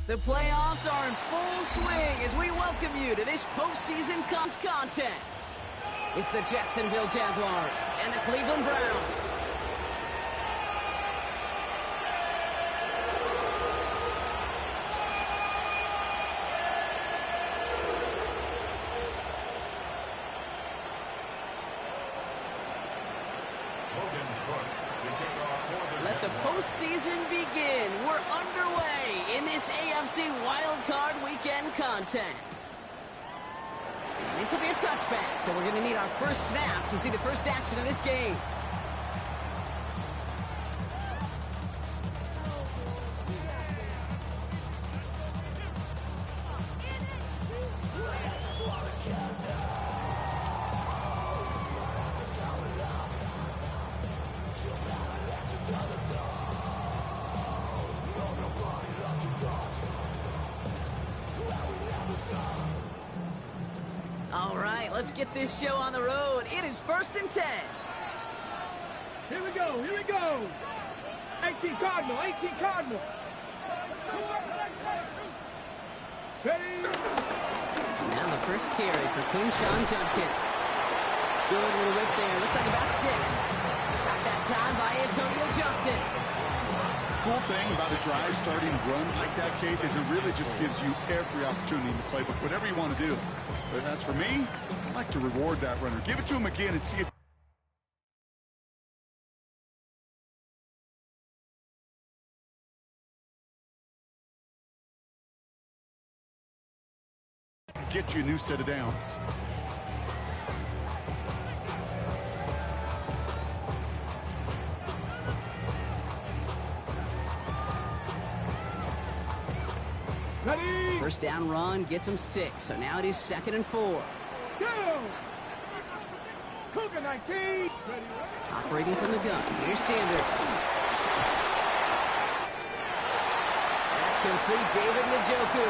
The playoffs are in full swing as we welcome you to this postseason contest. It's the Jacksonville Jaguars and the Cleveland Browns. Let the postseason begin. We're underway in this AFC wildcard weekend contest. And this will be a touchback, so we're going to need our first snap to see the first action of this game. All right, let's get this show on the road. It is 1st and 10. Here we go, here we go. 18 Cardinal, 18 Cardinal. Ready? Now the first carry for Kunshawn Judkins. Good little whip there. Looks like about 6. Stopped that time by Antonio Johnson. Cool thing about a drive starting run like that, Kate, is it really just gives you every opportunity to play, but whatever you want to do. But as for me, I like to reward that runner. Give it to him again and see if get you a new set of downs. Ready? First down run gets him 6, so now it is 2nd and 4. Go! Cougar 19. Ready? Operating from the gun. Here's Sanders. That's complete. David Njoku.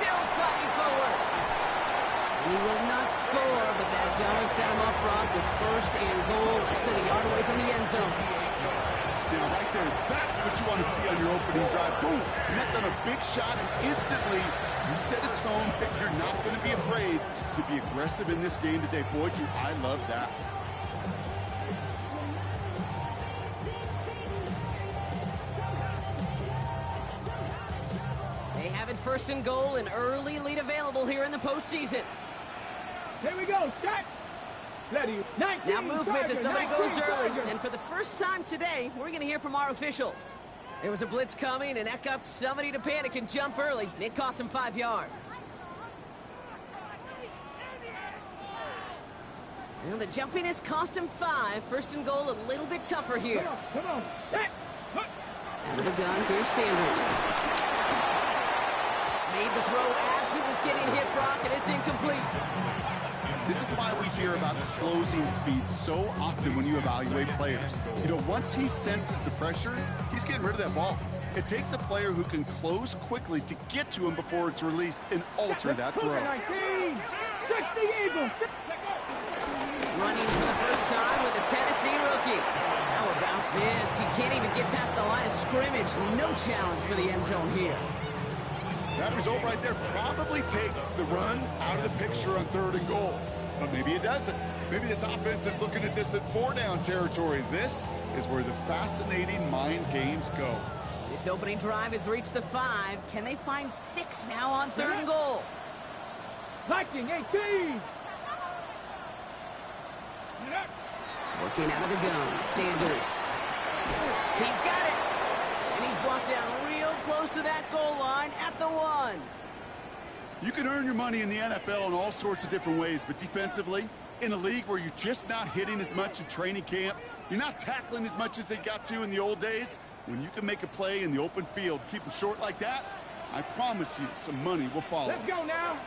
Still fighting forward. He will not score, but that does set him up front with 1st and goal, less than a yard away from the end zone. Now, right there, that's what you want to see on your opening drive. Boom! Net on a big shot, and instantly you set a tone that you're not going to be afraid to be aggressive in this game today. Boy, do I love that. They have it 1st and goal, an early lead available here in the postseason. Here we go, shot. Ready? 19. Now movement as somebody 19, goes early. Tiger. And for the first time today, we're going to hear from our officials. There was a blitz coming, and that got somebody to panic and jump early. It cost him 5 yards. Well, the jumping has cost him 5. 1st and goal, a little bit tougher here. Come on. Set. Hook. Out of the gun, here's Sanders. Made the throw as he was getting hit, Brock, and it's incomplete. This is why we hear about closing speed so often when you evaluate players. You know, once he senses the pressure, he's getting id of that ball. It takes a player who can close quickly to get to him before it's released and alter that throw. 19. 60 Eagles. Running for the first time with a Tennessee rookie. How about this? He can't even get past the line of scrimmage. No challenge for the end zone here. That result right there probably takes the run out of the picture on 3rd and goal. But maybe it doesn't. Maybe this offense is looking at this at 4-down territory. This is where the fascinating mind games go. This opening drive has reached the 5. Can they find 6 now on 3rd and goal? Viking 18. Working out of the gun, Sanders. He's got it. And he's brought down real close to that goal line at the 1. You can earn your money in the NFL in all sorts of different ways, but defensively, in a league where you're just not hitting as much in training camp, you're not tackling as much as they got to in the old days, when you can make a play in the open field, keep them short like that, I promise you some money will follow. Let's go now.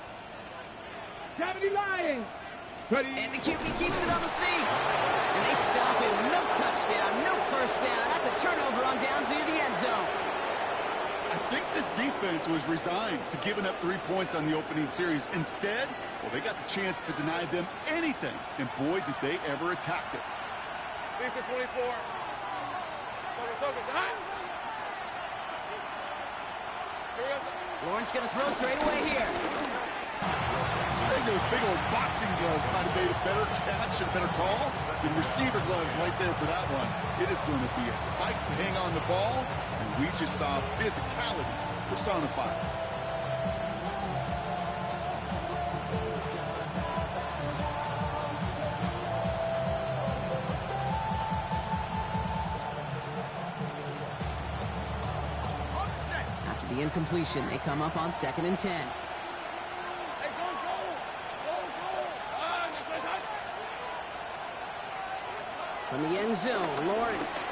Gravity Lions. Ready? And the QB keeps it on the sneak. And they stop him. No touchdown, no 1st down. That's a turnover on down near the end zone. I think this defense was resigned to giving up 3 points on the opening series. Instead, well, they got the chance to deny them anything, and boy, did they ever attack it. Lisa 24. Focus, hot. Lawrence going to throw straight away here. I think those big old boxing gloves might have made a better catch and better call than receiver gloves right there for that one. It is going to be a fight to hang on the ball, and we just saw physicality personified. After the incompletion, they come up on 2nd and 10. From the end zone, Lawrence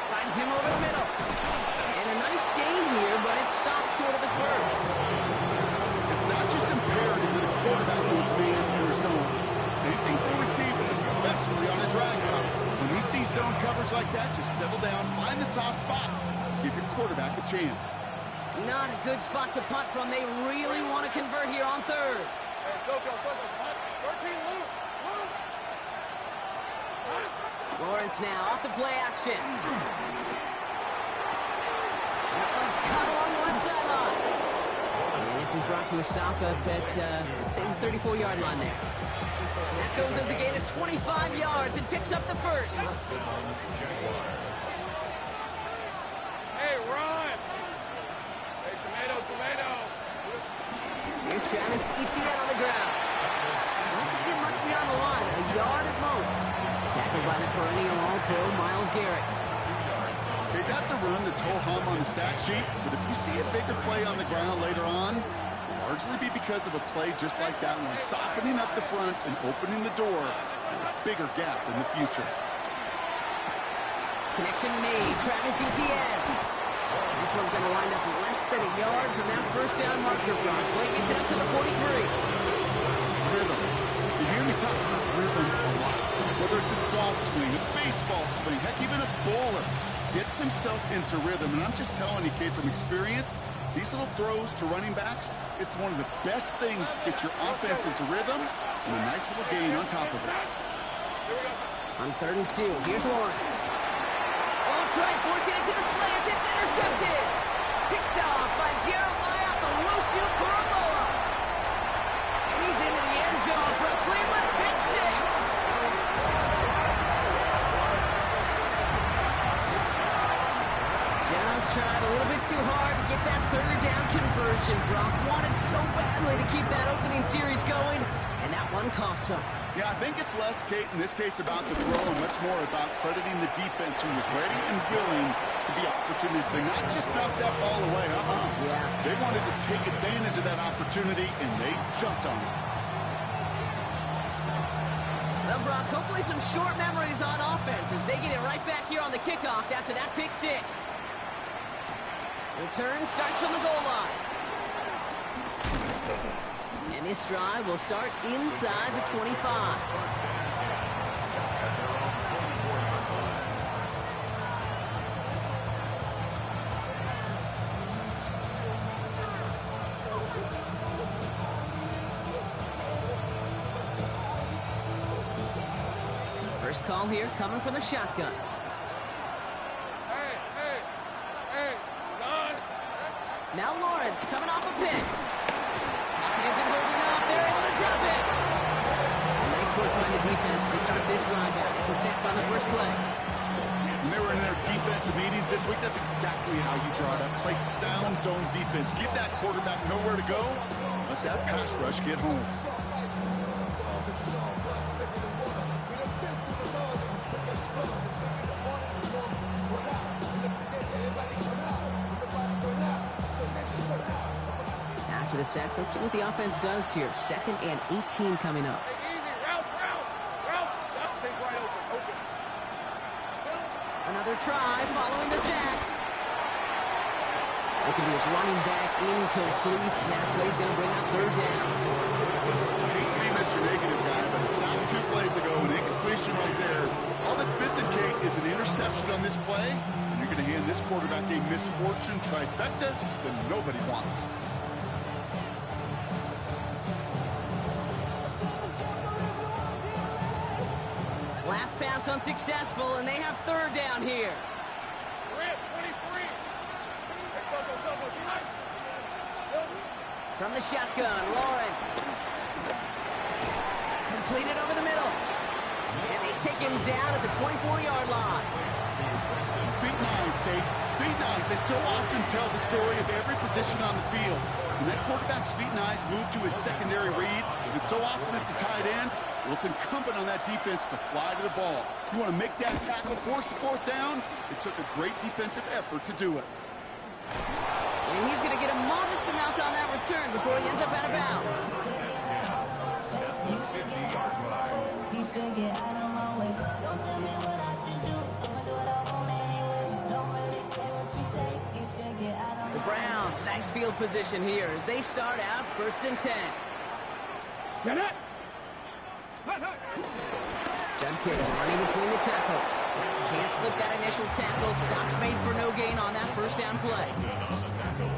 finds him over the middle. And a nice gain here, but it stopped short of the first. It's not just imperative that a quarterback goes man or zone. Same thing for a receiver, especially on a drag route. When he sees zone coverage like that, just settle down, find the soft spot, give your quarterback a chance. Not a good spot to punt from. They really want to convert here on 3rd. Hey, Soko, punt. 13, Luke. Lawrence now off the play action. That one's cut along the left sideline. And this is brought to a stop up at, let's say, the 34-yard line there. That goes as a gain of 25 yards and picks up the first. Hey, Ron. Hey, tomato. Here's Travis Etienne on the ground. Doesn't get much beyond the line, a yard at most. Tackled by the perennial All-Pro Myles Garrett. Okay, that's a run that's ho-hum on the stat sheet, but if you see a bigger play on the ground later on, it'll largely be because of a play just like that one, softening up the front and opening the door for a bigger gap in the future. Connection made, Travis Etienne. This one's going to wind up less than a yard from that first down marker. Play gets it up to the 43. Rhythm. You hear me talk about rhythm a lot. Whether it's a golf swing, a baseball swing, heck, even a bowler gets himself into rhythm. And I'm just telling you, kid, from experience, these little throws to running backs, it's one of the best things to get your offense into rhythm and a nice little gain on top of it. On 3rd and 2, here's Lawrence. Oh, try forcing it to the slant. It's intercepted. Picked off by Jeremiah Owusu-Koramoah. And he's into the end zone for a Cleveland pick 6. Just tried a little bit too hard to get that 3rd down conversion. Brock wanted so badly to keep that opening series going, and that one cost him. Yeah, I think it's less, Kate, in this case about the throw and much more about crediting the defense who was ready and willing to be opportunistic, not just knock that ball away. Yeah. They wanted to take advantage of that opportunity, and they jumped on it. Well, Brock, hopefully some short memories on offense as they get it right back here on the kickoff after that pick 6. Return starts from the goal line. And this drive will start inside the 25. First call here coming from the shotgun. Hey, Don. Now Lawrence coming off a pick. Pocket isn't holding up. They're able to drop it. Nice work by the defense to start this drive out. It's a sack on the first play. When they were in their defensive meetings this week, that's exactly how you draw that. Play sound zone defense. Give that quarterback nowhere to go. Let that pass rush get home. After the sack, let's see what the offense does here. 2nd and 18 coming up. Hey, easy. Ralph. Take right open. Another try following the sack. Looking to his running back, incomplete. Snap play's going to bring up 3rd down. I hate to be Mr. Negative guy, but a sack 2 plays ago, an incompletion right there. All that's missing, Kate, is an interception on this play, and you're going to hand this quarterback a misfortune trifecta that nobody wants. Last pass unsuccessful, and they have 3rd down here. Grant, 23. Hey, Soko, From the shotgun, Lawrence. Completed over the middle. And they take him down at the 24-yard line. Feet nice, Kate. Feet nice. They so often tell the story of every position on the field. When that quarterback's feet nice move to his secondary read, and so often it's a tight end, well, it's incumbent on that defense to fly to the ball. You want to make that tackle, force the fourth down? It took a great defensive effort to do it. And he's going to get a modest amount on that return before he ends up out of bounds. The Browns, nice field position here as they start out 1st and 10. Get it! Judkins running between the tackles. Can't slip that initial tackle. Stops made for no gain on that first down play.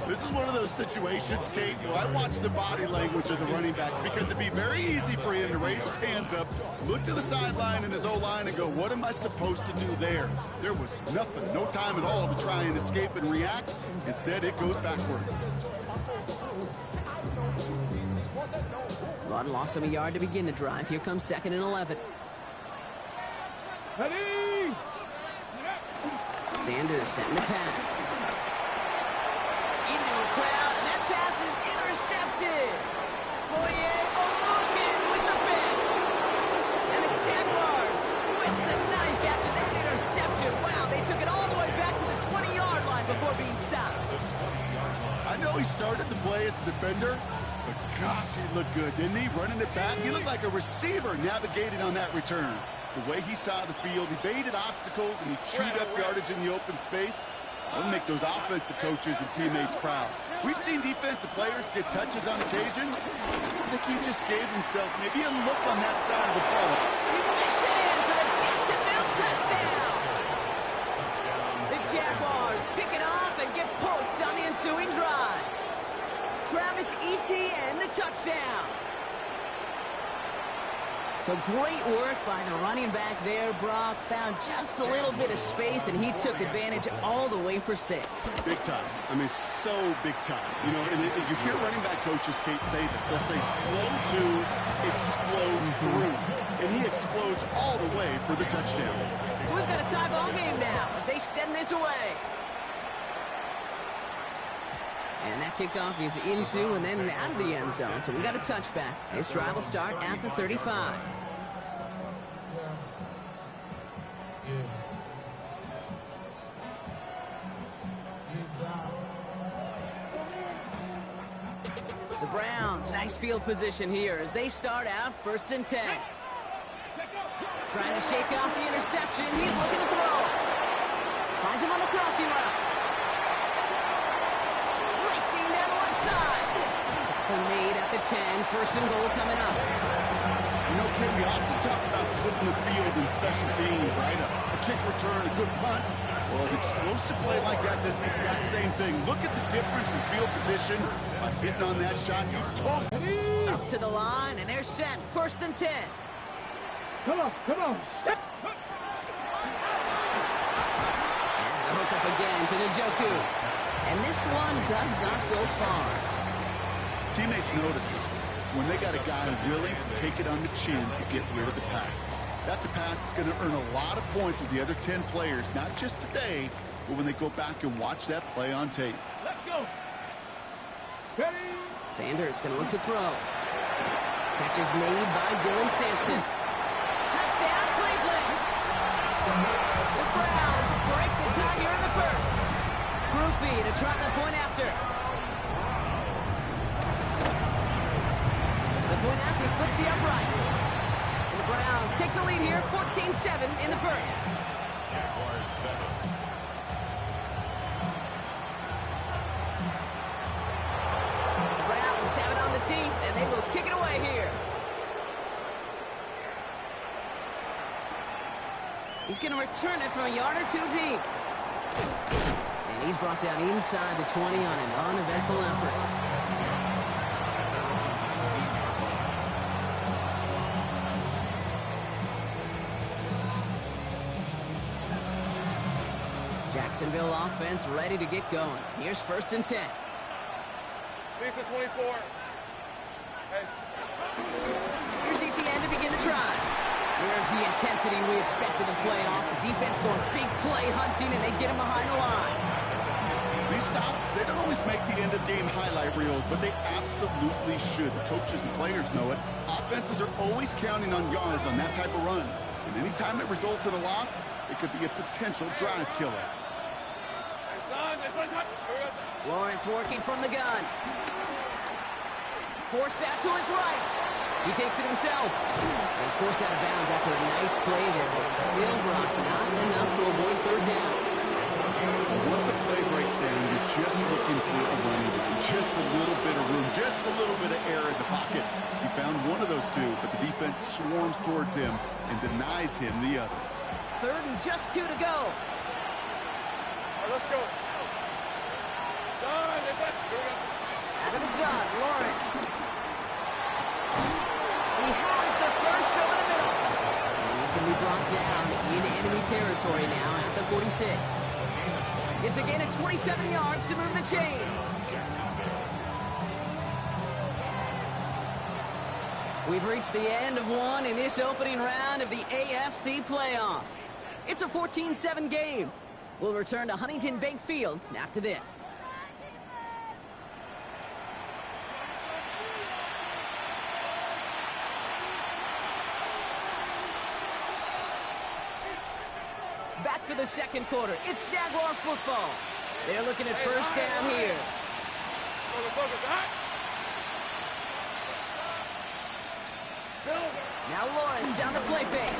This is one of those situations, Kate, where I watch the body language of the running back because it'd be very easy for him to raise his hands up, look to the sideline in his O-line and go, what am I supposed to do there? There was nothing, no time at all to try and escape and react. Instead, it goes backwards. Lawton lost him a yard to begin the drive. Here comes 2nd and 11. Ready! Sanders setting the pass. Into a crowd, and that pass is intercepted. Fourier looking with the pick. And the Jaguars twist the knife after that interception. Wow, they took it all the way back to the 20-yard line before being stopped. I know he started the play as a defender, but gosh, he looked good, didn't he? Running it back, he looked like a receiver navigating on that return. The way he saw the field, he baited obstacles, and he chewed up yardage in the open space. That would make those offensive coaches and teammates proud. We've seen defensive players get touches on occasion. I think he just gave himself maybe a look on that side of the ball. He makes it in for the Jacksonville touchdown. The Jaguars pick it off and get points on the ensuing drive. Travis Etienne, the touchdown. So great work by the running back there, Brock. Found just a little bit of space, and he took advantage all the way for 6. Big time. I mean, so big time. You know, and you hear running back coaches, Kate, say this. They'll say slow to explode through. And he explodes all the way for the touchdown. So we've got a tie ball game now as they send this away. And that kickoff is into and then out of the end zone. So we got a touchback. This drive will start at the 35. The Browns, nice field position here as they start out 1st and 10. Trying to shake off the interception. He's looking to throw. Finds him on the crossing route. Racing down the left side. Tackle made at the 10. 1st and goal coming up. You know, Kim, we often talk about flipping the field in special teams, right? A kick return, a good punt. Well, an explosive play like that does the exact same thing. Look at the difference in field position by hitting on that shot. You've told me. Up to the line, and they're set. 1st and 10. Come on, come on. As the hook up again to Njoku. And this one does not go far. Teammates notice when they got a guy willing to take it on the chin to get rid of the pass. That's a pass that's going to earn a lot of points with the other 10 players, not just today, but when they go back and watch that play on tape. Let's go. Ready. Sanders going to look to throw. Catch is made by Dylan Sampson. Touchdown, Cleveland! The Browns break the tie here in the 1st. Group B to try the point after. The point after splits the upright. And the Browns take the lead here, 14-7 in the 1st. Jaguars 7. The Browns have it on the team, and they will kick it away here. He's going to return it from a yard or 2 deep. And he's brought down inside the 20 on an uneventful effort. Jacksonville offense ready to get going. Here's 1st and 10. Lisa 24. Hey. Here's ETN to begin the drive. There's the intensity we expected in playoffs. The defense going big play hunting, and they get him behind the line. These stops, they don't always make the end-of-game highlight reels, but they absolutely should. The coaches and players know it. Offenses are always counting on yards on that type of run. And anytime it results in a loss, it could be a potential drive killer. Hey, son, this one's hot. Lawrence working from the gun. Forced out to his right. He takes it himself. He's forced out of bounds after a nice play there, but still Brock not enough to avoid third down. Once a play breaks down, you're just looking for a running game. Just a little bit of room, just a little bit of air in the pocket. He found one of those two, but the defense swarms towards him and denies him the other. Third and just 2 to go. All right, let's go. Son, this one. Here we go. Out of the gun, Lawrence. He has the first over the middle. And he's going to be brought down in enemy territory now at the 46. It's again at 27 yards to move the chains. We've reached the end of one in this opening round of the AFC playoffs. It's a 14-7 game. We'll return to Huntington Bank Field after this. Back for the second quarter. It's Jaguar football. They're looking at first down here. Focus, hot. Silver. Now Lawrence down the play fake.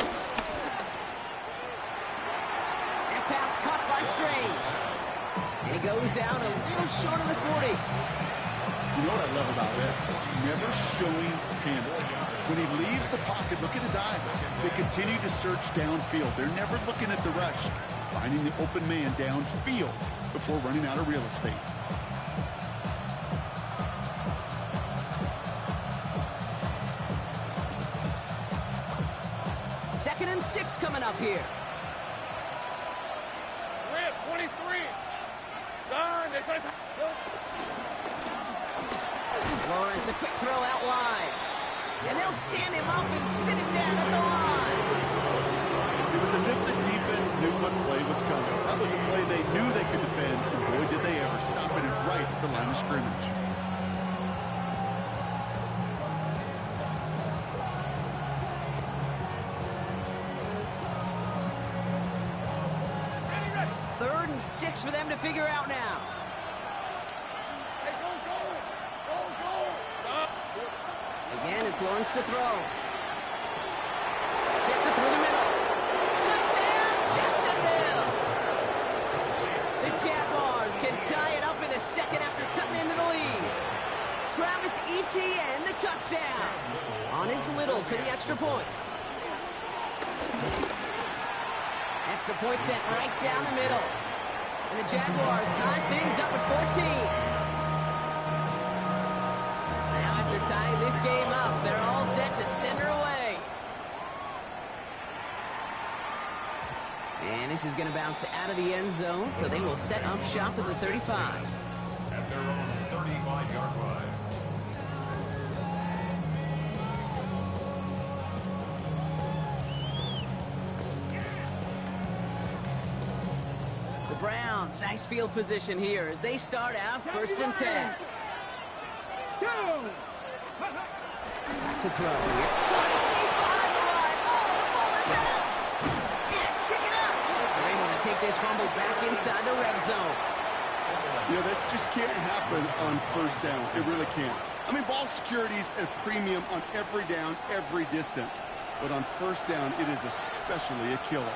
That pass caught by Strange. And he goes out a little short of the 40. You know what I love about this? Never showing panic. When he leaves the pocket, look at his eyes. They continue to search downfield. They're never looking at the rush, finding the open man downfield before running out of real estate. Second and 6 coming up here. Rip, 23. Son, this one's hot. Lawrence, a quick throw out wide. And they'll stand him up and sit him down at the line. It was as if the defense knew what play was coming. That was a play they knew they could defend, and boy, did they ever, stopping it right at the line of scrimmage. Third and 6 for them to figure out now. Hey, go, go. Go, go. Again, it's Lawrence to throw. Gets it through the middle. Touchdown, Jacksonville! The Jaguars can tie it up in the second after cutting into the lead. Travis Etienne, the touchdown. On his little for the extra point. Extra point sent right down the middle. And the Jaguars tie things up at 14. Tying this game up, they're all set to send her away. And this is going to bounce out of the end zone, so they will set up shop at the 35. At their own 35-yard line. The Browns, nice field position here as they start out first and 10. Go. Back to throw here. Deep behind the line. Oh, the ball is out. Jets pick it up. They're able to take this fumble back inside the red zone. You know, this just can't happen on first down. It really can't. I mean, ball security is a premium on every down, every distance. But on first down, it is especially a killer.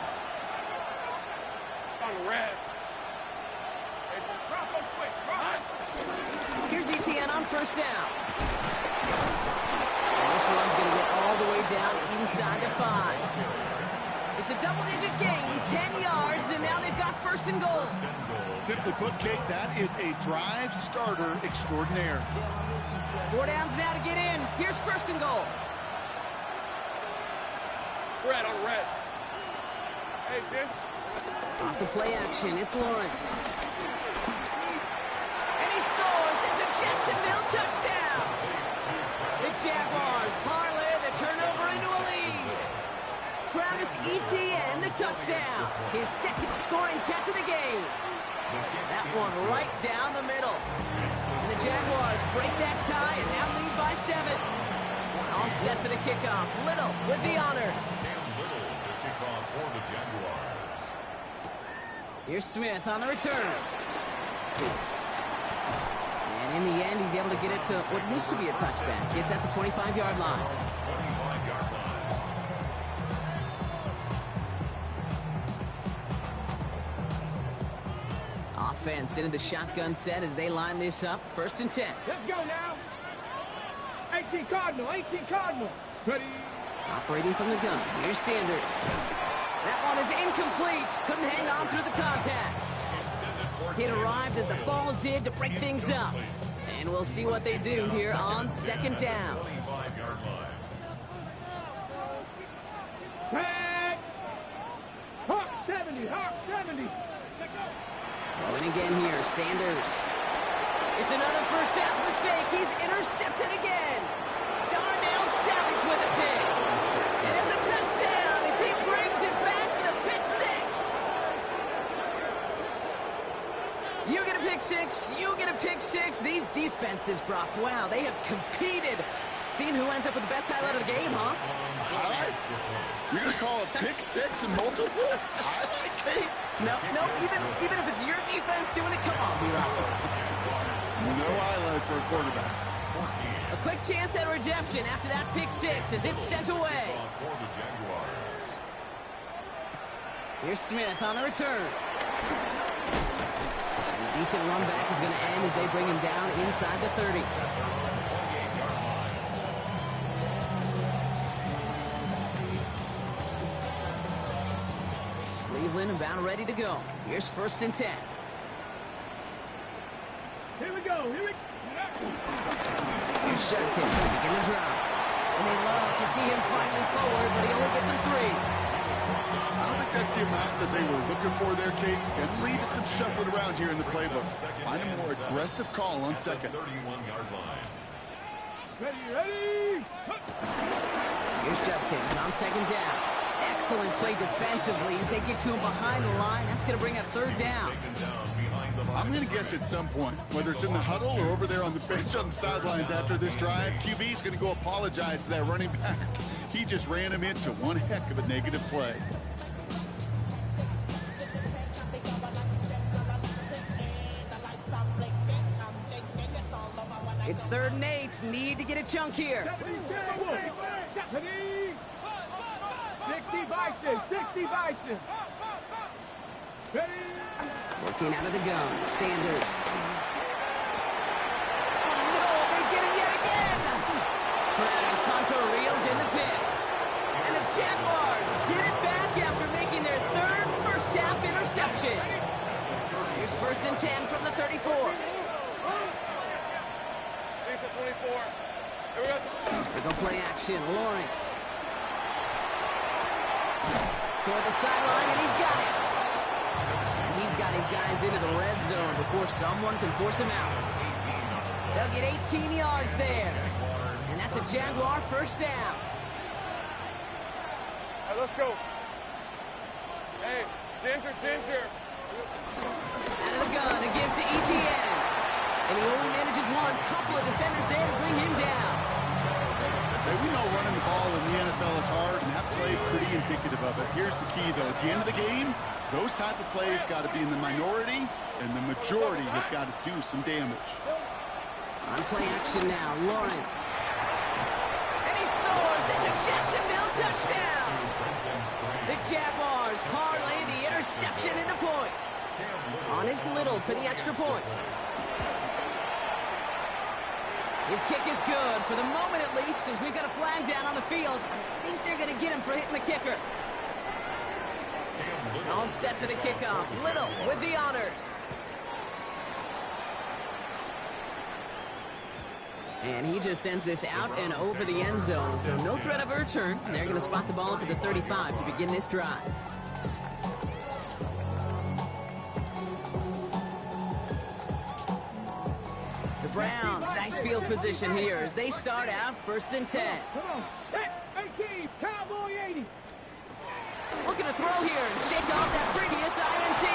On red. It's a drop switch. Run. Here's ETN on first down. And this one's going to get all the way down inside the 5. It's a double-digit gain, 10 yards, and now they've got first and goal. Simply put, Kate, that is a drive starter extraordinaire. 4 downs now to get in. Here's first and goal. Red on red. Hey, this. Off the play action, it's Lawrence. And he scores. It's a Jacksonville Etienne the touchdown. His second scoring catch of the game. That one right down the middle. And the Jaguars break that tie and now lead by 7. All set for the kickoff. Little with the honors. Little to kick off for the Jaguars. Here's Smith on the return. And in the end, he's able to get it to what used to be a touchback. It's at the 25-yard line. 25-yard line. Offense into the shotgun set as they line this up. 1st and 10. Let's go now. 18 Cardinal, 18 Cardinal. Ready. Operating from the gun. Here's Sanders. That one is incomplete. Couldn't hang on through the contact. It arrived as the ball did to break things up. And we'll see what they do here on 2nd down. 25-yard line. Tag. Hawk 70, Hawk 70. Going again here, Sanders. It's another first half mistake. He's intercepted again. Darnell Savage with a pick. And it's a touchdown as he brings it back for the pick 6. You get a pick 6. You get a pick 6. These defenses, Brock, wow, they have competed. Seeing who ends up with the best highlight of the game, huh? Highlight? You're going to call a pick 6 and multiple? Highlight, Kate? No, even if it's your defense doing it, come on, B-Rock. No highlight for a quarterback. A quick chance at redemption after that pick 6 as it's sent away. For the Jaguars. Here's Smith on the return. And a decent run back is going to end as they bring him down inside the 30. 28-yard line. Cleveland about ready to go. Here's 1st and 10. Here we go, here we go. Here's Shutkin begin the drop. And they love to see him finally forward, but he only gets him 3. I don't think that's the amount that they were looking for there, Kate. And lead to some shuffling around here in the playbook. Find a more aggressive call on 2nd. 31-yard line. Ready. Here's Judkins on 2nd down. Excellent play defensively as they get to him behind the line. That's going to bring up 3rd down. I'm going to guess at some point, whether it's in the huddle or over there on the bench on the sidelines after this drive, QB is going to go apologize to that running back. He just ran him into one heck of a negative play. It's 3rd and 8. Need to get a chunk here. 60 Bison, 60 Bison. Ready. Working out of the gun, Sanders. No, they get him yet again. Travis Hunter reels in the pick. And the Jaguars get it back after making their 3rd first-half interception. Here's 1st and 10 from the 34. Lisa 24. They go play action, Lawrence. Toward the sideline, and he's got it. And he's got his guys into the red zone before someone can force him out. They'll get 18 yards there. And that's a Jaguar 1st down. All right, let's go. Hey, Ginger. Out of the gun to give to Etienne. And he only manages one. Couple of defenders there to bring him down. Hey, we know running the ball in the NFL is hard, and that play pretty indicative of it. Here's the key, though. At the end of the game, those type of plays got to be in the minority, and the majority have got to do some damage. On play action now, Lawrence. And he scores. It's a Jacksonville touchdown. The Jaguars parlay the interception into points. On his Little for the extra point. His kick is good, for the moment at least, as we've got a flag down on the field. I think they're going to get him for hitting the kicker. All set for the kickoff. Little with the honors. And he just sends this out and over the end zone, so no threat of a return. They're going to spot the ball up at the 35 to begin this drive. The Browns, nice field position here as they start out 1st and 10. Come on. Hey, 18, Cowboy 80. Looking to throw here and shake off that previous INT.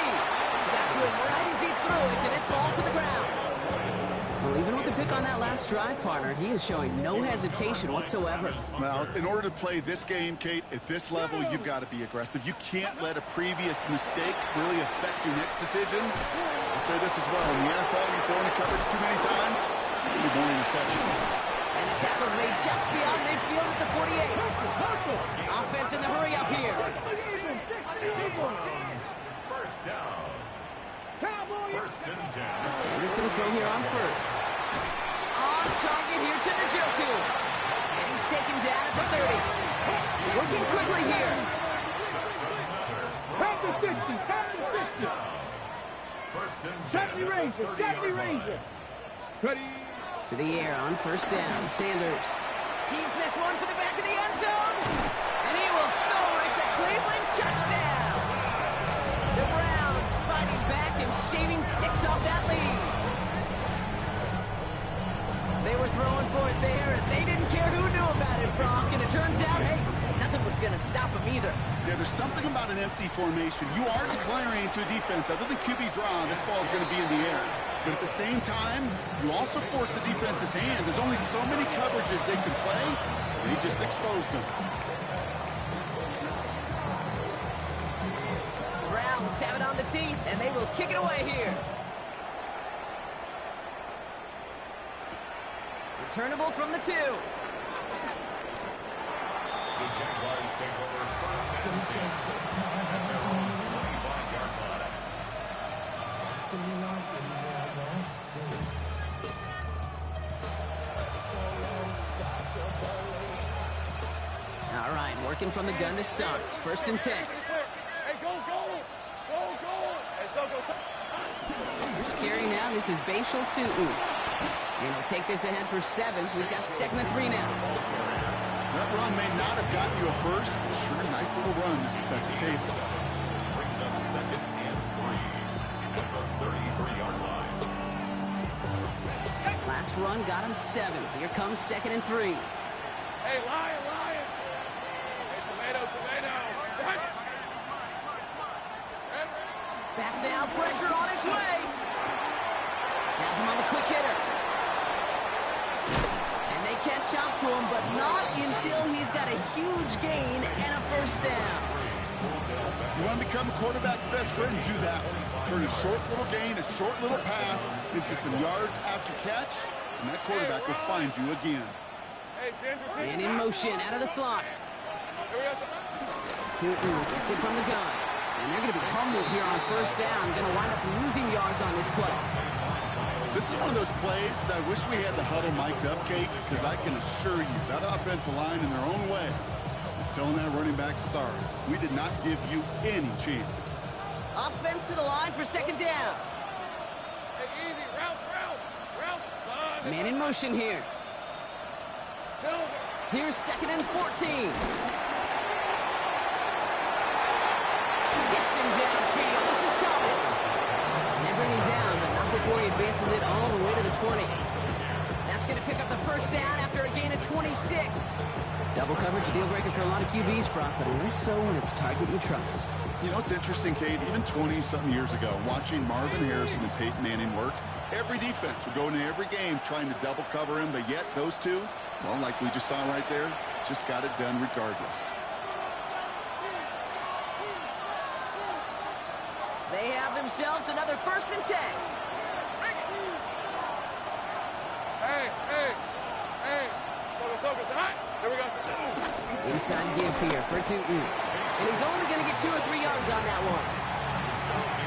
Got to him right as he threw it, and it falls to the ground. Well, even with the pick on that last drive, partner, he is showing no hesitation whatsoever. Well, in order to play this game, Kate, at this level, you've got to be aggressive. You can't let a previous mistake really affect your next decision. I'll say this as well. In the NFL, you throw into coverage too many times, you need more interceptions. And the tackle's made just beyond midfield at the 48. Offense in the hurry up here. First down. First and 10. Sanders going to throw here on first. On target here to Njoku. And he's taken down at the 30. Working quickly here. Have the 60, have the 60. First and 10. Deputy Ranger, Deputy Ranger. Ready. To the air on first down. Sanders heaves this one for the back of the end zone. And he will score. It's a Cleveland touchdown. The Browns fighting back and shaving 6 off that lead. They were throwing for it there, and they didn't care who knew about it, Brock. And it turns out, hey, nothing was going to stop them either. Yeah, there's something about an empty formation. You are declaring to a defense, other than QB draw, this ball is going to be in the air. But at the same time, you also force the defense's hand. There's only so many coverages they can play, and he just exposed them. Browns have it on the tee, and they will kick it away here. Returnable from the 2. The Jaguars take over first and 10. At their own 25-yard line. All right, working from the gun to start. First and 10. Hey, go, go. Go, go. Hey, go. First carry now. This is Bashal Tu'u. And he'll take this ahead for 7. We've got 2nd and 3 now. That run may not have gotten you a first, but sure, nice little run to set the table. Brings up 2nd and 3 at the 33-yard line. Last run got him 7. Here comes 2nd and 3. Hey, Lion. Hey, tomato. Back now, pressure on its way. Has him on the quick hitter. And they can't chop to him, but not until he's got a huge gain and a first down. You want to become a quarterback's best friend, do that. Turn a short little gain, a short little pass into some yards after catch, and that quarterback will find you again. Hey, Ginger. And in motion, out of the slot. Tu'u gets it from the gun. And they're going to be humbled here on first down. Going to wind up losing yards on this play. This is one of those plays that I wish we had the huddle mic'd up, Kate, because I can assure you that offensive line in their own way is telling that running back, sorry, we did not give you any chance. Offense to the line for 2nd down. Hey, easy. Route. Man in motion here. Silver. Here's 2nd and 14. Gets him downfield. This is Thomas. And they bring him down, but not before he advances it all the way to the 20. That's going to pick up the first down after a gain of 26. Double coverage, a deal breaker for a lot of QBs, Brock, but less so when it's a target you trust. You know, it's interesting, Kate, even 20-something years ago, watching Marvin Harrison and Peyton Manning work, every defense would go into every game trying to double cover him, but yet those two, well, like we just saw right there, just got it done regardless. They have themselves another 1st and 10. Hey. Soga's hot. Here we go. Inside give here for Tu'u. And he's only going to get 2 or 3 yards on that one.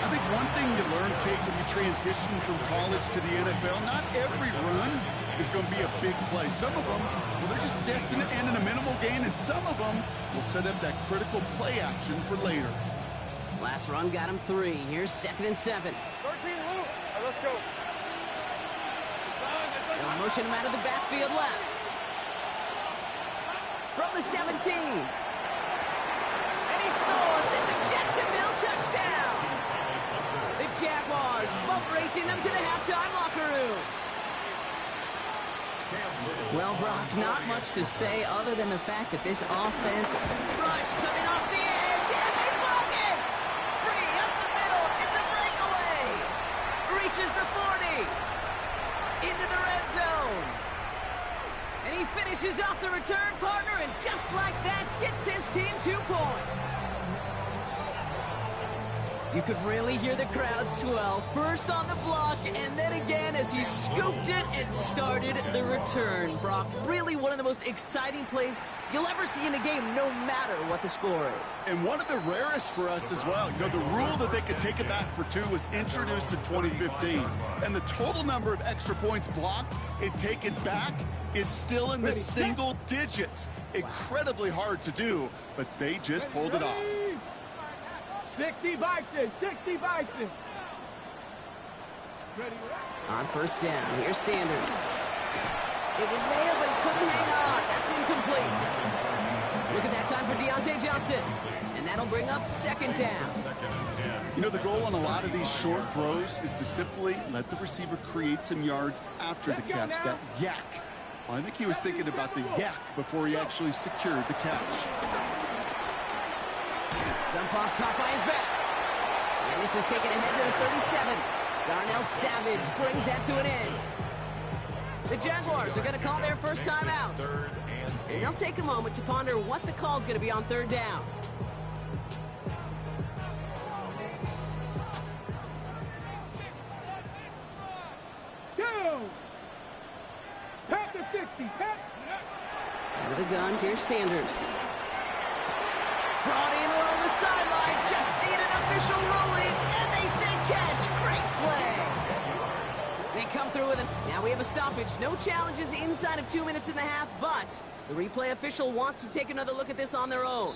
I think one thing you learn, Kate, when you transition from college to the NFL, not every run is going to be a big play. Some of them, well, they're just destined to end in a minimal gain, and some of them will set up that critical play action for later. Last run got him 3. Here's 2nd and 7. 13, Lou. Let's go. They'll motion him out of the backfield left. From the 17. And he scores. It's a Jacksonville touchdown. The Jaguars boat racing them to the halftime locker room. Well, Brock, not much to say other than the fact that this offense rush coming off the edge. stretches the 40. Into the red zone. And he finishes off the return partner, and just like that, gets his team 2 points. You could really hear the crowd swell, first on the block, and then again as he scooped it and started the return. Brock, really one of the most exciting plays you'll ever see in a game, no matter what the score is. And one of the rarest for us as well. You know, the rule that they could take it back for 2 was introduced in 2015. And the total number of extra points blocked and taken back is still in the single digits. Incredibly hard to do, but they just pulled it off. 60 Bison, 60 Bison. On first down, here's Sanders. It was there, but he couldn't hang on. That's incomplete. Look at that time for Deontay Johnson. And that'll bring up second down. You know, the goal on a lot of these short throws is to simply let the receiver create some yards after the catch, that yak. Well, I think he was thinking about the yak before he actually secured the catch. Dump off caught by his back. And this is taken ahead to the 37. Darnell Savage brings that to an end. The Jaguars are going to call their first time out. And they'll take a moment to ponder what the call is going to be on third down. Go! Pat the 60, Pat! With a gun, here's Sanders. Brought in along the sideline, just need an official ruling, and they say catch. Great play. They come through with it. Now we have a stoppage. No challenges inside of 2 minutes and a half, but the replay official wants to take another look at this on their own.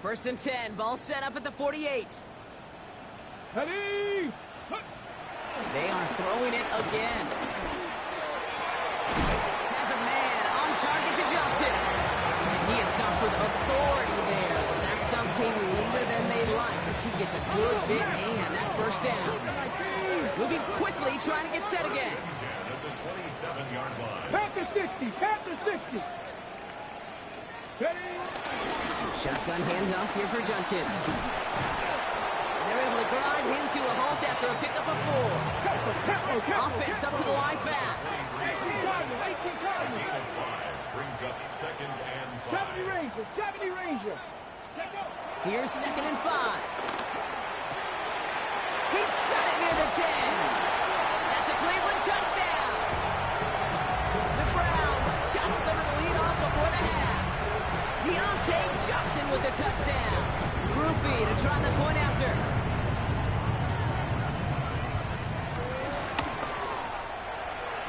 First and 10, ball set up at the 48. Ready? They are throwing it again. Has a man on target to Johnson. And he is stopped with authority there. But that stop came later than they'd like as he gets a good bit and that first down. Moving quickly, trying to get set again. Pat the 60, Pat the 60. Ready? Shotgun handoff here for Junkins. They're able to grind him to a halt after a pickup of 4. Offense up to the line fast. 18 Cardinal. Brings up second and 70 Ranger, 70 Ranger. Here's second and 5. He's got it near the 10. That's a Cleveland touchdown. The Browns chop some of the lead off before the half. Deontay Johnson with the touchdown. Groupie to try the point after.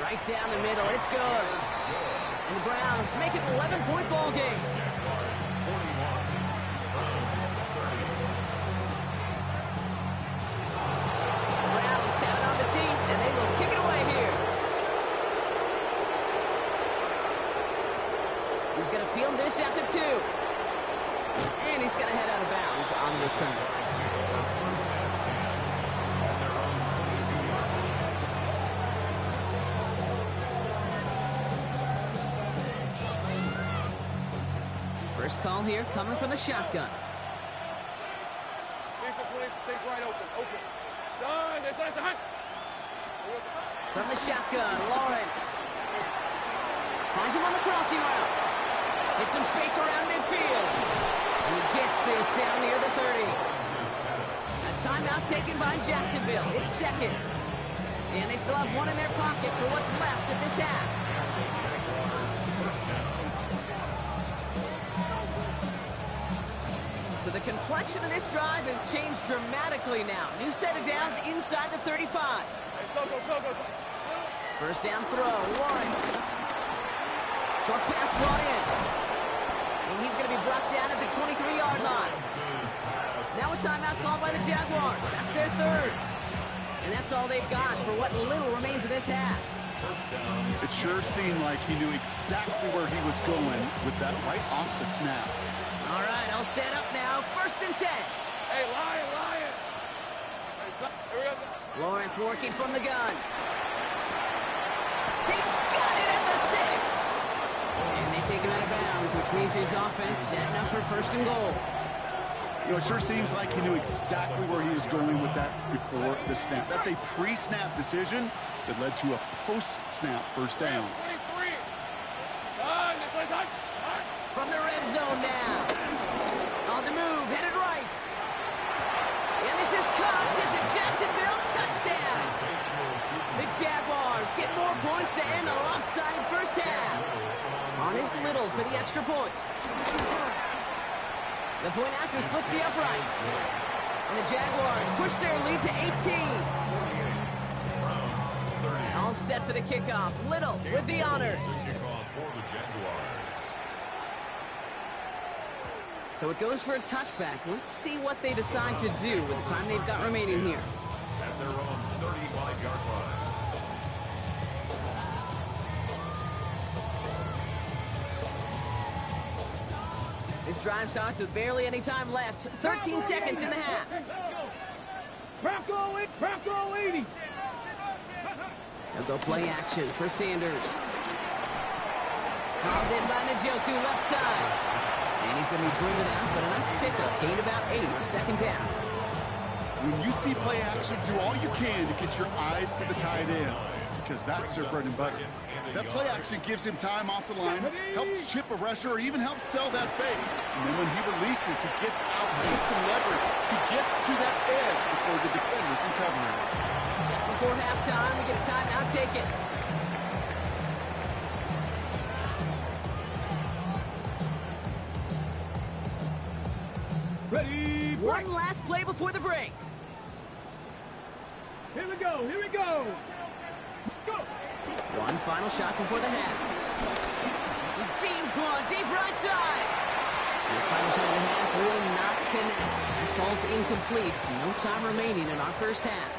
Right down the middle, it's good. And the Browns make it an 11-point ball game. The Browns have it on the tee, and they will kick it away here. He's going to field this at the 2. And he's going to head out of bounds on the return. First call here coming from the shotgun. Take right open. Son. From the shotgun, Lawrence. Finds him on the crossing route. Hits some space around midfield. And he gets this down near the 30. A timeout taken by Jacksonville. It's second. And they still have one in their pocket for what's left of this half. So the complexion of this drive has changed dramatically now. New set of downs inside the 35. First down throw, Lawrence. Short pass brought in. And he's going to be brought down at the 23-yard line. Now a timeout called by the Jaguars. That's their third. And that's all they've got for what little remains of this half. It sure seemed like he knew exactly where he was going with that right off the snap. All right, I'll set up now. First and 10. Hey, Lion. Lawrence working from the gun. He's got it at the 6. And they take him out of bounds, which means his offense setting up for first and goal. You know, it sure seems like he knew exactly where he was going with that before the snap. That's a pre-snap decision that led to a post-snap first down. From the red zone now. On the move, headed right. And this is caught. It's a Jacksonville touchdown. The Jaguars get more points to end a lopsided first half. On is Little for the extra point. The point after splits the uprights. And the Jaguars push their lead to 18. All set for the kickoff. Little with the honors. So it goes for a touchback. Let's see what they decide to do with the time they've got remaining here. At their own 35-yard line. This drive starts with barely any time left. 13 seconds in the half. Bronco 80. They'll go play action for Sanders. Called in by Njoku, left side. And he's going to be driven out, but a nice pickup. Gained about 8, second down. When you see play action, do all you can to get your eyes to the tight end, because that's their bread and butter. That play action gives him time off the line, helps chip a rusher, or even helps sell that fake. And then when he releases, he gets out, gets some leverage. He gets to that edge before the defender can cover him. Just before halftime, we get a timeout taken. Ready, break. One last play before the break. Here we go, here we go. Go. One final shot before the half. He beams one, deep right side. This final shot of the half will not connect. That falls incomplete. No time remaining in our first half.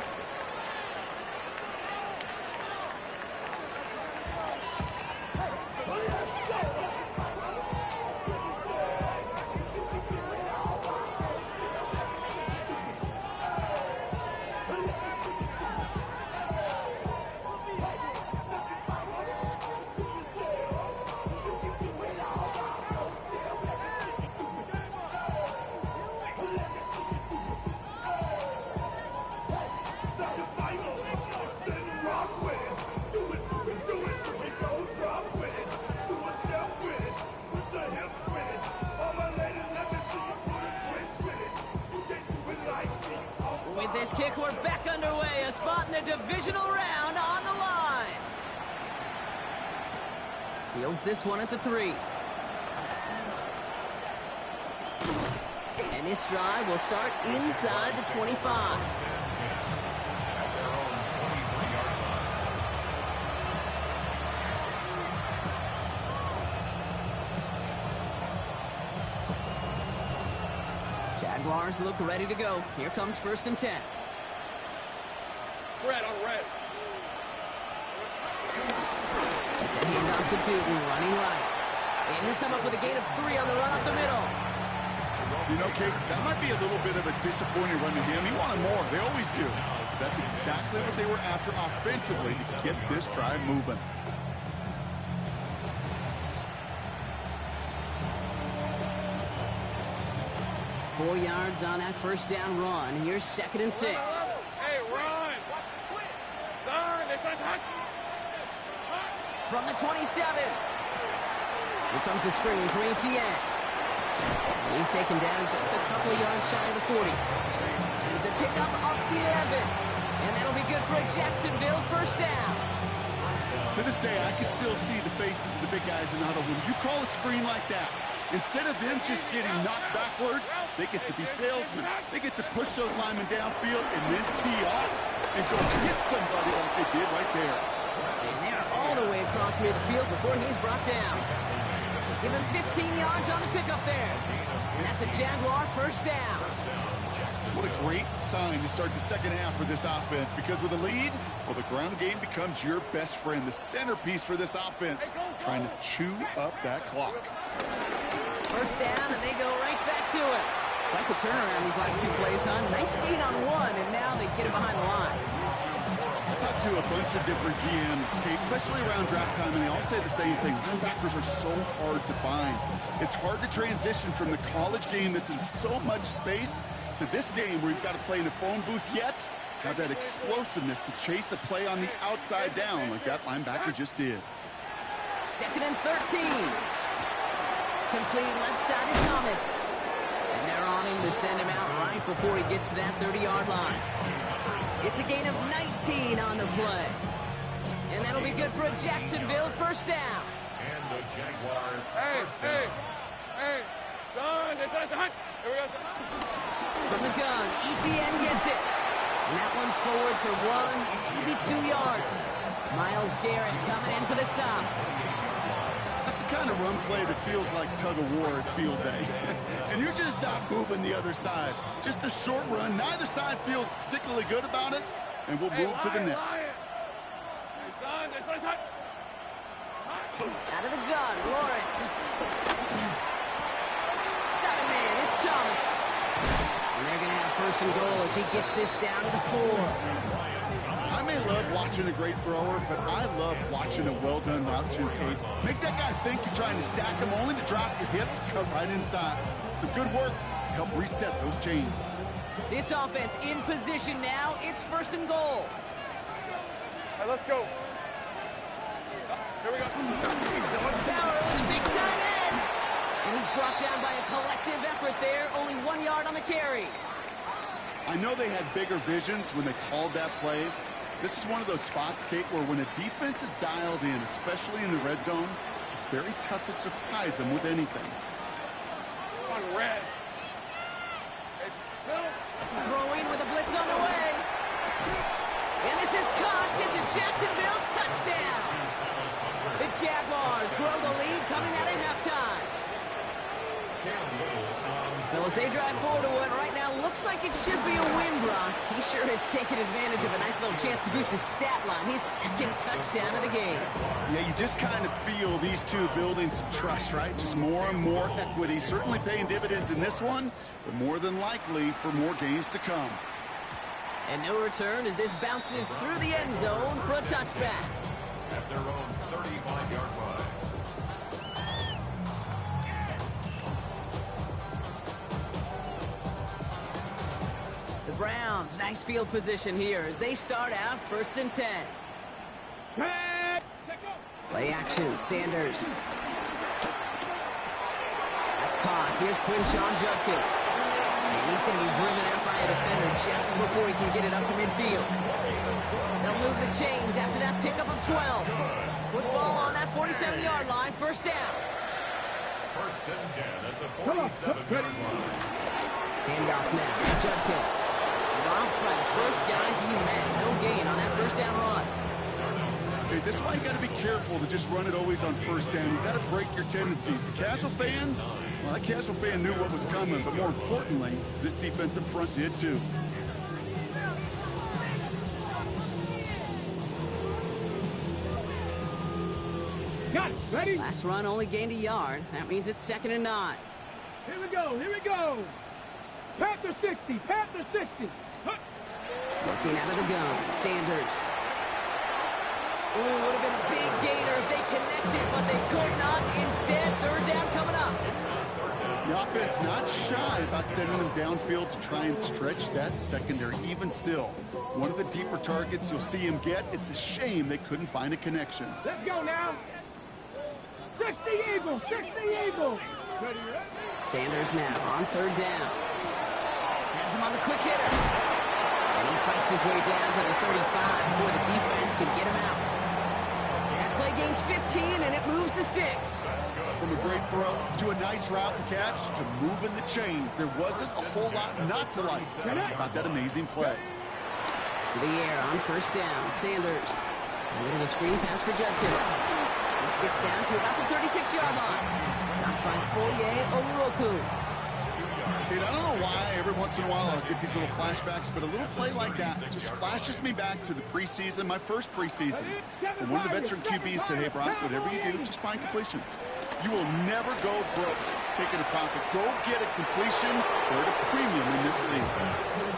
With this kick, we're back underway. A spot in the divisional round on the line. Fields this one at the 3. And this drive will start inside the 25. Jaguars look ready to go. Here comes 1st and 10. Red on red. It's a handoff to Tootin, running right. And he'll come up with a gain of 3 on the run up the middle. You know, Kate, that might be a little bit of a disappointing run to him. He wanted more. They always do. That's exactly what they were after offensively to get this drive moving. Four yards on that first down run. Here's 2nd and 6. Hey, run. From the 27. Here comes the screen for Etienne. He's taken down just a couple of yards shy of the 40. It's a pickup up the 11. And that'll be good for a Jacksonville first down. To this day, I can still see the faces of the big guys in the huddle. When you call a screen like that, instead of them just getting knocked backwards, they get to be salesmen. They get to push those linemen downfield and then tee off and go hit somebody like they did right there. And they're all the way across midfield before he's brought down. Give him 15 yards on the pickup there. And that's a Jaguar first down. What a great sign to start the second half for this offense, because with a lead, well, the ground game becomes your best friend, the centerpiece for this offense, trying to chew up that clock. First down, and they go right back to it. Like the turnaround these last 2 plays, huh? Nice gain on 1, and now they get it behind the line. I talked to a bunch of different GMs, Kate, especially around draft time, and they all say the same thing. Linebackers are so hard to find. It's hard to transition from the college game that's in so much space to this game where you've got to play in a phone booth yet have that explosiveness to chase a play on the outside down like that linebacker just did. 2nd and 13. Complete left side to Thomas. And they're on him to send him out right before he gets to that 30-yard line. It's a gain of 19 on the play. And that'll be good for a Jacksonville first down. And the Jaguars Hey, son, it's a hunt. Here we go, son. From the gun, ETN gets it. And that one's forward for 1, maybe 2 yards. Myles Garrett coming in for the stop. That's the kind of run play that feels like tug-of-war at field day. And you're just not moving the other side. Just a short run. Neither side feels particularly good about it. And we'll move to the next. Hey, son, it's a hunt. Out of the gun, Lawrence. Got a man, it's Thomas. And they're going to have 1st and goal as he gets this down to the 4. I may love watching a great thrower, but I love watching a well-done route too, Kate. Make that guy think you're trying to stack him only to drop your hips, cut right inside. Some good work to help reset those chains. This offense in position now. It's 1st and goal. Hey, let's go. Here we go. Power, big tight end. And he's brought down by a collective effort there. Only 1 yard on the carry. I know they had bigger visions when they called that play. This is one of those spots, Kate, where when a defense is dialed in, especially in the red zone, it's very tough to surprise them with anything. On red. Hey, Phil. Throwing with a blitz on the way. And this is caught. It's a Jacksonville touchdown. The Jaguars grow the lead coming out of halftime. Well, as they drive forward to what right now looks like it should be a win, Brock. He sure has taken advantage of a nice little chance to boost his stat line. His 2nd touchdown of the game. Yeah, you just kind of feel these two building some trust, right? Just more and more equity. Certainly paying dividends in this one, but more than likely for more games to come. And no return as this bounces through the end zone for a touchback. at their own 35-yard line. The Browns, nice field position here as they start out 1st and 10. Play action, Sanders. That's caught. Here's Quinshawn Judkins. And he's going to be driven out by a defender just before he can get it up to midfield. They'll move the chains after that pickup of 12. Football on that 47-yard line, 1st down. 1st and 10 at the 47-yard line. Handoff now, Judkins. Dropped by the first guy he met. No gain on that 1st down run. Okay, this is why you got to be careful to just run it always on 1st down. You got to break your tendencies. The casual fan, well, that casual fan knew what was coming, but more importantly, this defensive front did too. Got it. Ready? Last run only gained a yard. That means it's 2nd and 9. Here we go. Here we go. Panther 60. Panther 60. Huh. Looking out of the gun, Sanders. Ooh, would have been a big gainer if they connected, but they could not. Instead, 3rd down coming up. The offense not shy about sending them downfield to try and stretch that secondary. Even still, one of the deeper targets you'll see him get. It's a shame they couldn't find a connection. Let's go now. 60 Eagles. 60 Eagles. Ready, ready? Sanders now on 3rd down. Has him on the quick hitter. And he fights his way down to the 35 before the defense can get him out. That play gains 15, and it moves the sticks. From a great throw to a nice route and catch to moving the chains. There wasn't a whole lot not to like about that amazing play. To the air on 1st down. Sanders. A little screen pass for Judkins. This gets down to about the 36-yard line. Stopped by Foye Oluoku. Kate, I don't know why every once in a while I'll get these little flashbacks, but a little play like that just flashes me back to the preseason, my first preseason. And one of the veteran QBs said, hey, Brock, whatever you do, just find completions. You will never go broke taking a profit. Go get a completion. They're at a premium in this league.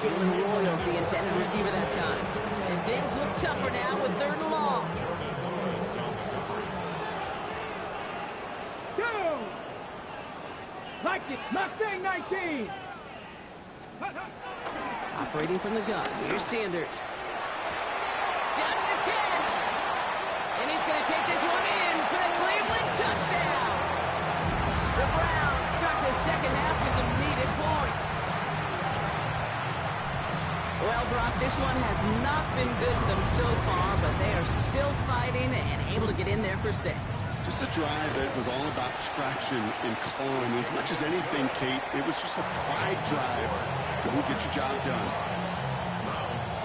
Jalen Royals, the intended receiver that time. And things look tougher now with 3rd and long. Go! Like it. Mustang 19. Operating from the gun. Here's Sanders. Down to the 10. And he's going to take this one in for the Cleveland touchdown. The Browns start the second half with some needed points. Well, Brock, this one has not been good to them so far, but they are still fighting and able to get in there for 6. Just a drive that was all about scratching and clawing. As much as anything, Kate, it was just a pride drive to go get your job done. Browns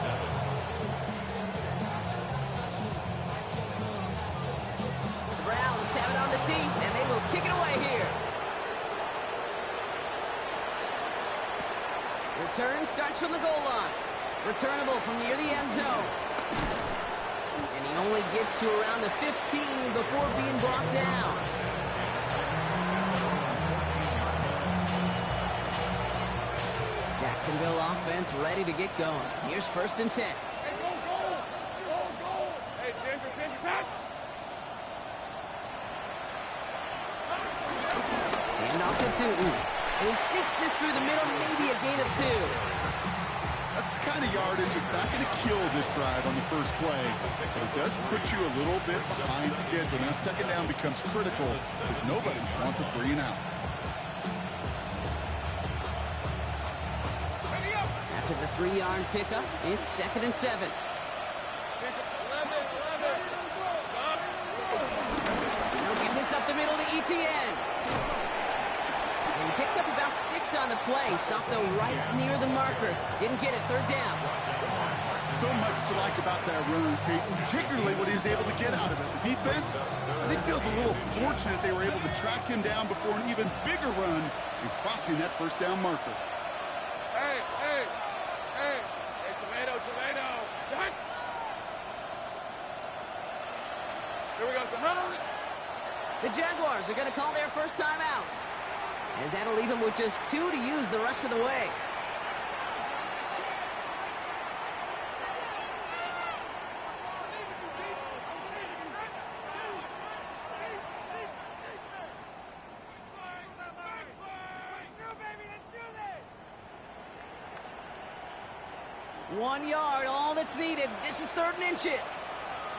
37. The Browns have it on the tee, and they will kick it away here. Return starts from the goal line. Returnable from near the end zone. And he only gets to around the 15 before being brought down. Jacksonville offense ready to get going. Here's 1st and 10. Hey, go, go! Go, go! Hey, Ginger, touch! And off to Tootin. And he sneaks this through the middle, maybe a gain of 2. That's the kind of yardage. It's not going to kill this drive on the first play, but it does put you a little bit behind schedule. Now, 2nd down becomes critical because nobody wants a 3 and out. After the 3-yard pickup, it's 2nd and 7. They'll give this up the middle to ETN. And he picks up about 6 on the play. Stopped though right near the marker. Didn't get it. 3rd down. So much to like about that run, Kate, particularly what he was able to get out of it. The defense, I think, feels a little fortunate they were able to track him down before an even bigger run and crossing that 1st down marker. Hey, tomato. Done. Here we go, so The Jaguars are going to call their first time out, as that'll leave them with just 2 to use the rest of the way. One yard, all that's needed. This is 3rd and inches.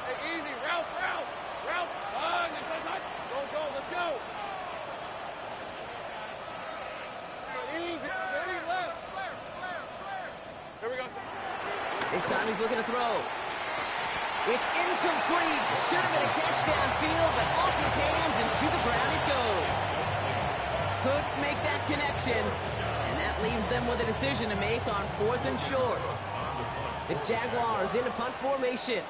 Hey, easy, Ralph. Inside. Go, let's go. Easy, left. Here we go. This time he's looking to throw. It's incomplete. Should have been a catch downfield, but off his hands and to the ground it goes. Couldn't make that connection, and that leaves them with a decision to make on 4th and short. The Jaguars into punt formation.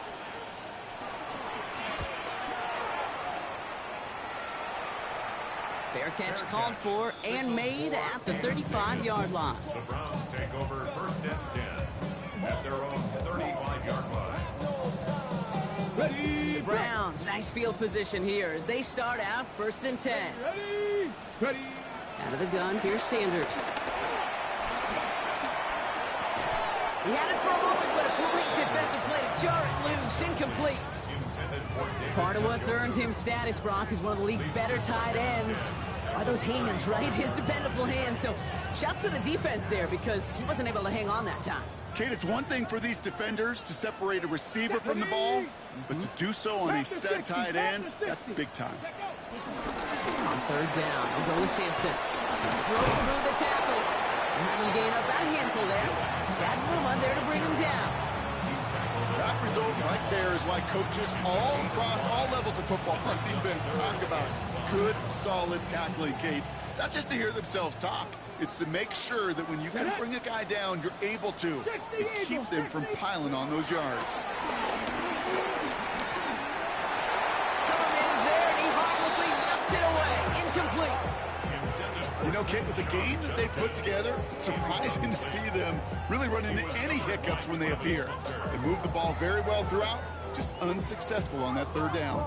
Fair catch called for and made at the 35-yard line. The Browns take over 1st and 10 at their own 35-yard line. Ready. The Browns, nice field position here as they start out 1st and 10. Ready. Out of the gun, here's Sanders. He had it for a moment, but a great defensive play to jar it loose. Incomplete. Part of what's earned him status, Brock, is one of the league's better tight ends. Are those hands, right? His dependable hands. So shouts to the defense there because he wasn't able to hang on that time. Kate, it's one thing for these defenders to separate a receiver from the ball, but to do so on a stud tight end, that's big time. On 3rd down, he'll go with Sampson. Broke through the tackle. Have him gain up about a handful there. Had room there to bring him down. That result right there is why coaches all across all levels of football on defense talk about good, solid tackling, Kate. It's not just to hear themselves talk. It's to make sure that when you can bring a guy down, you're able to and keep them from piling on those yards. Coverman is there, and he harmlessly knocks it away. Incomplete. You know, Kate, with the game that they put together, it's surprising to see them really run into any hiccups when they appear. They move the ball very well throughout, just unsuccessful on that 3rd down.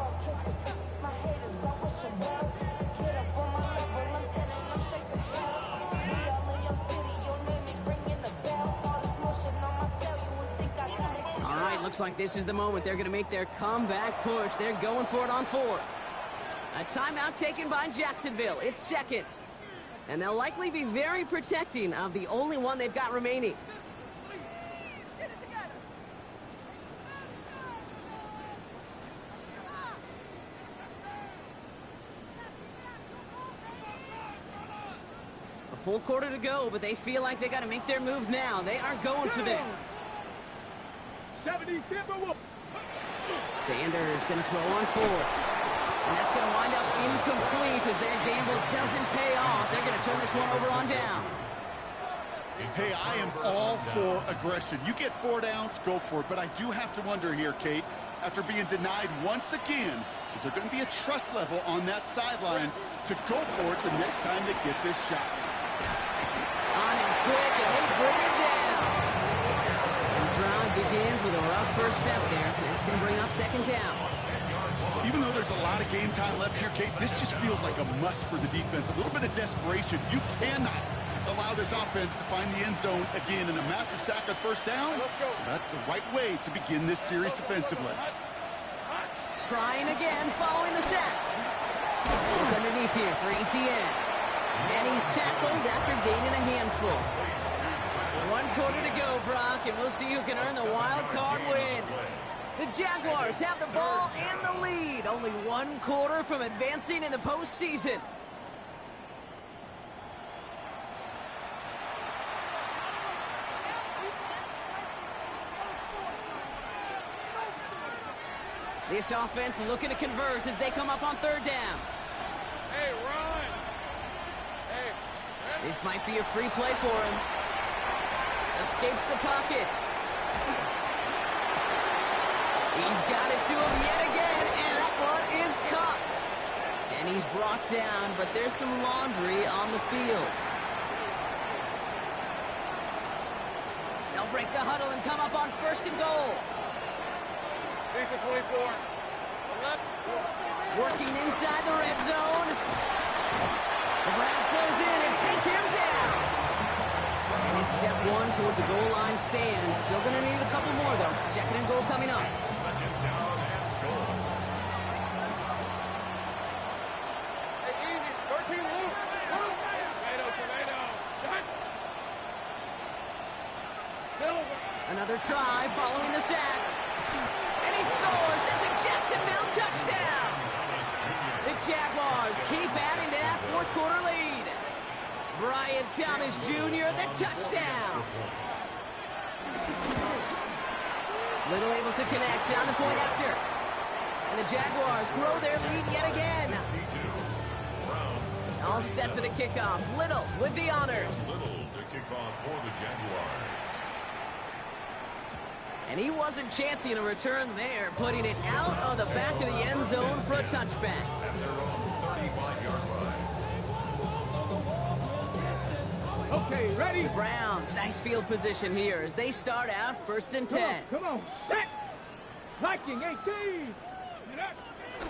Looks like this is the moment they're going to make their comeback push. They're going for it on 4th. A timeout taken by Jacksonville. It's 2nd. And they'll likely be very protecting of the only one they've got remaining. A full quarter to go, but they feel like they got to make their move now. They are going for this. 70 Timberwolves. Sanders going to throw on 4th. And that's going to wind up incomplete as their gamble doesn't pay off. They're going to turn this one over on downs. Hey, I am all for aggression. You get 4 downs, go for it. But I do have to wonder here, Kate, after being denied once again, is there going to be a trust level on that sidelines to go for it the next time they get this shot? On him quick, and they bring it down. And the drive begins with a rough first step there. That's going to bring up 2nd down. Even though there's a lot of game time left here, Kate, this just feels like a must for the defense. A little bit of desperation. You cannot allow this offense to find the end zone again, in a massive sack on 1st down. That's the right way to begin this series defensively. Trying again following the sack. He's underneath here for ETN. And he's tackled after gaining a handful. 1 quarter to go, Brock, and we'll see who can earn the wild card win. The Jaguars have the ball and the lead. Only 1 quarter from advancing in the postseason. This offense looking to convert as they come up on 3rd down. Hey, run. Hey. This might be a free play for him. Escapes the pocket. He's got it to him yet again, and that one is caught. And he's brought down, but there's some laundry on the field. They'll break the huddle and come up on 1st and goal. These are 24. Working inside the red zone. The Browns close in and take him down. And it's step 1 towards a goal line stand. Still going to need a couple more, though. 2nd and goal coming up. Another try following the sack. And he scores. It's a Jacksonville touchdown. The Jaguars keep adding to that 4th quarter lead. Brian Thomas Jr., the touchdown. Little able to connect on the point after. And the Jaguars grow their lead yet again. All set for the kickoff. Little with the honors. Little to kick off for the Jaguars. And he wasn't chancing a return there, putting it out of the back of the end zone for a touchback. At their own 35-yard line. Okay, ready? The Browns, nice field position here as they start out 1st and 10. Come on. Set. Viking 18.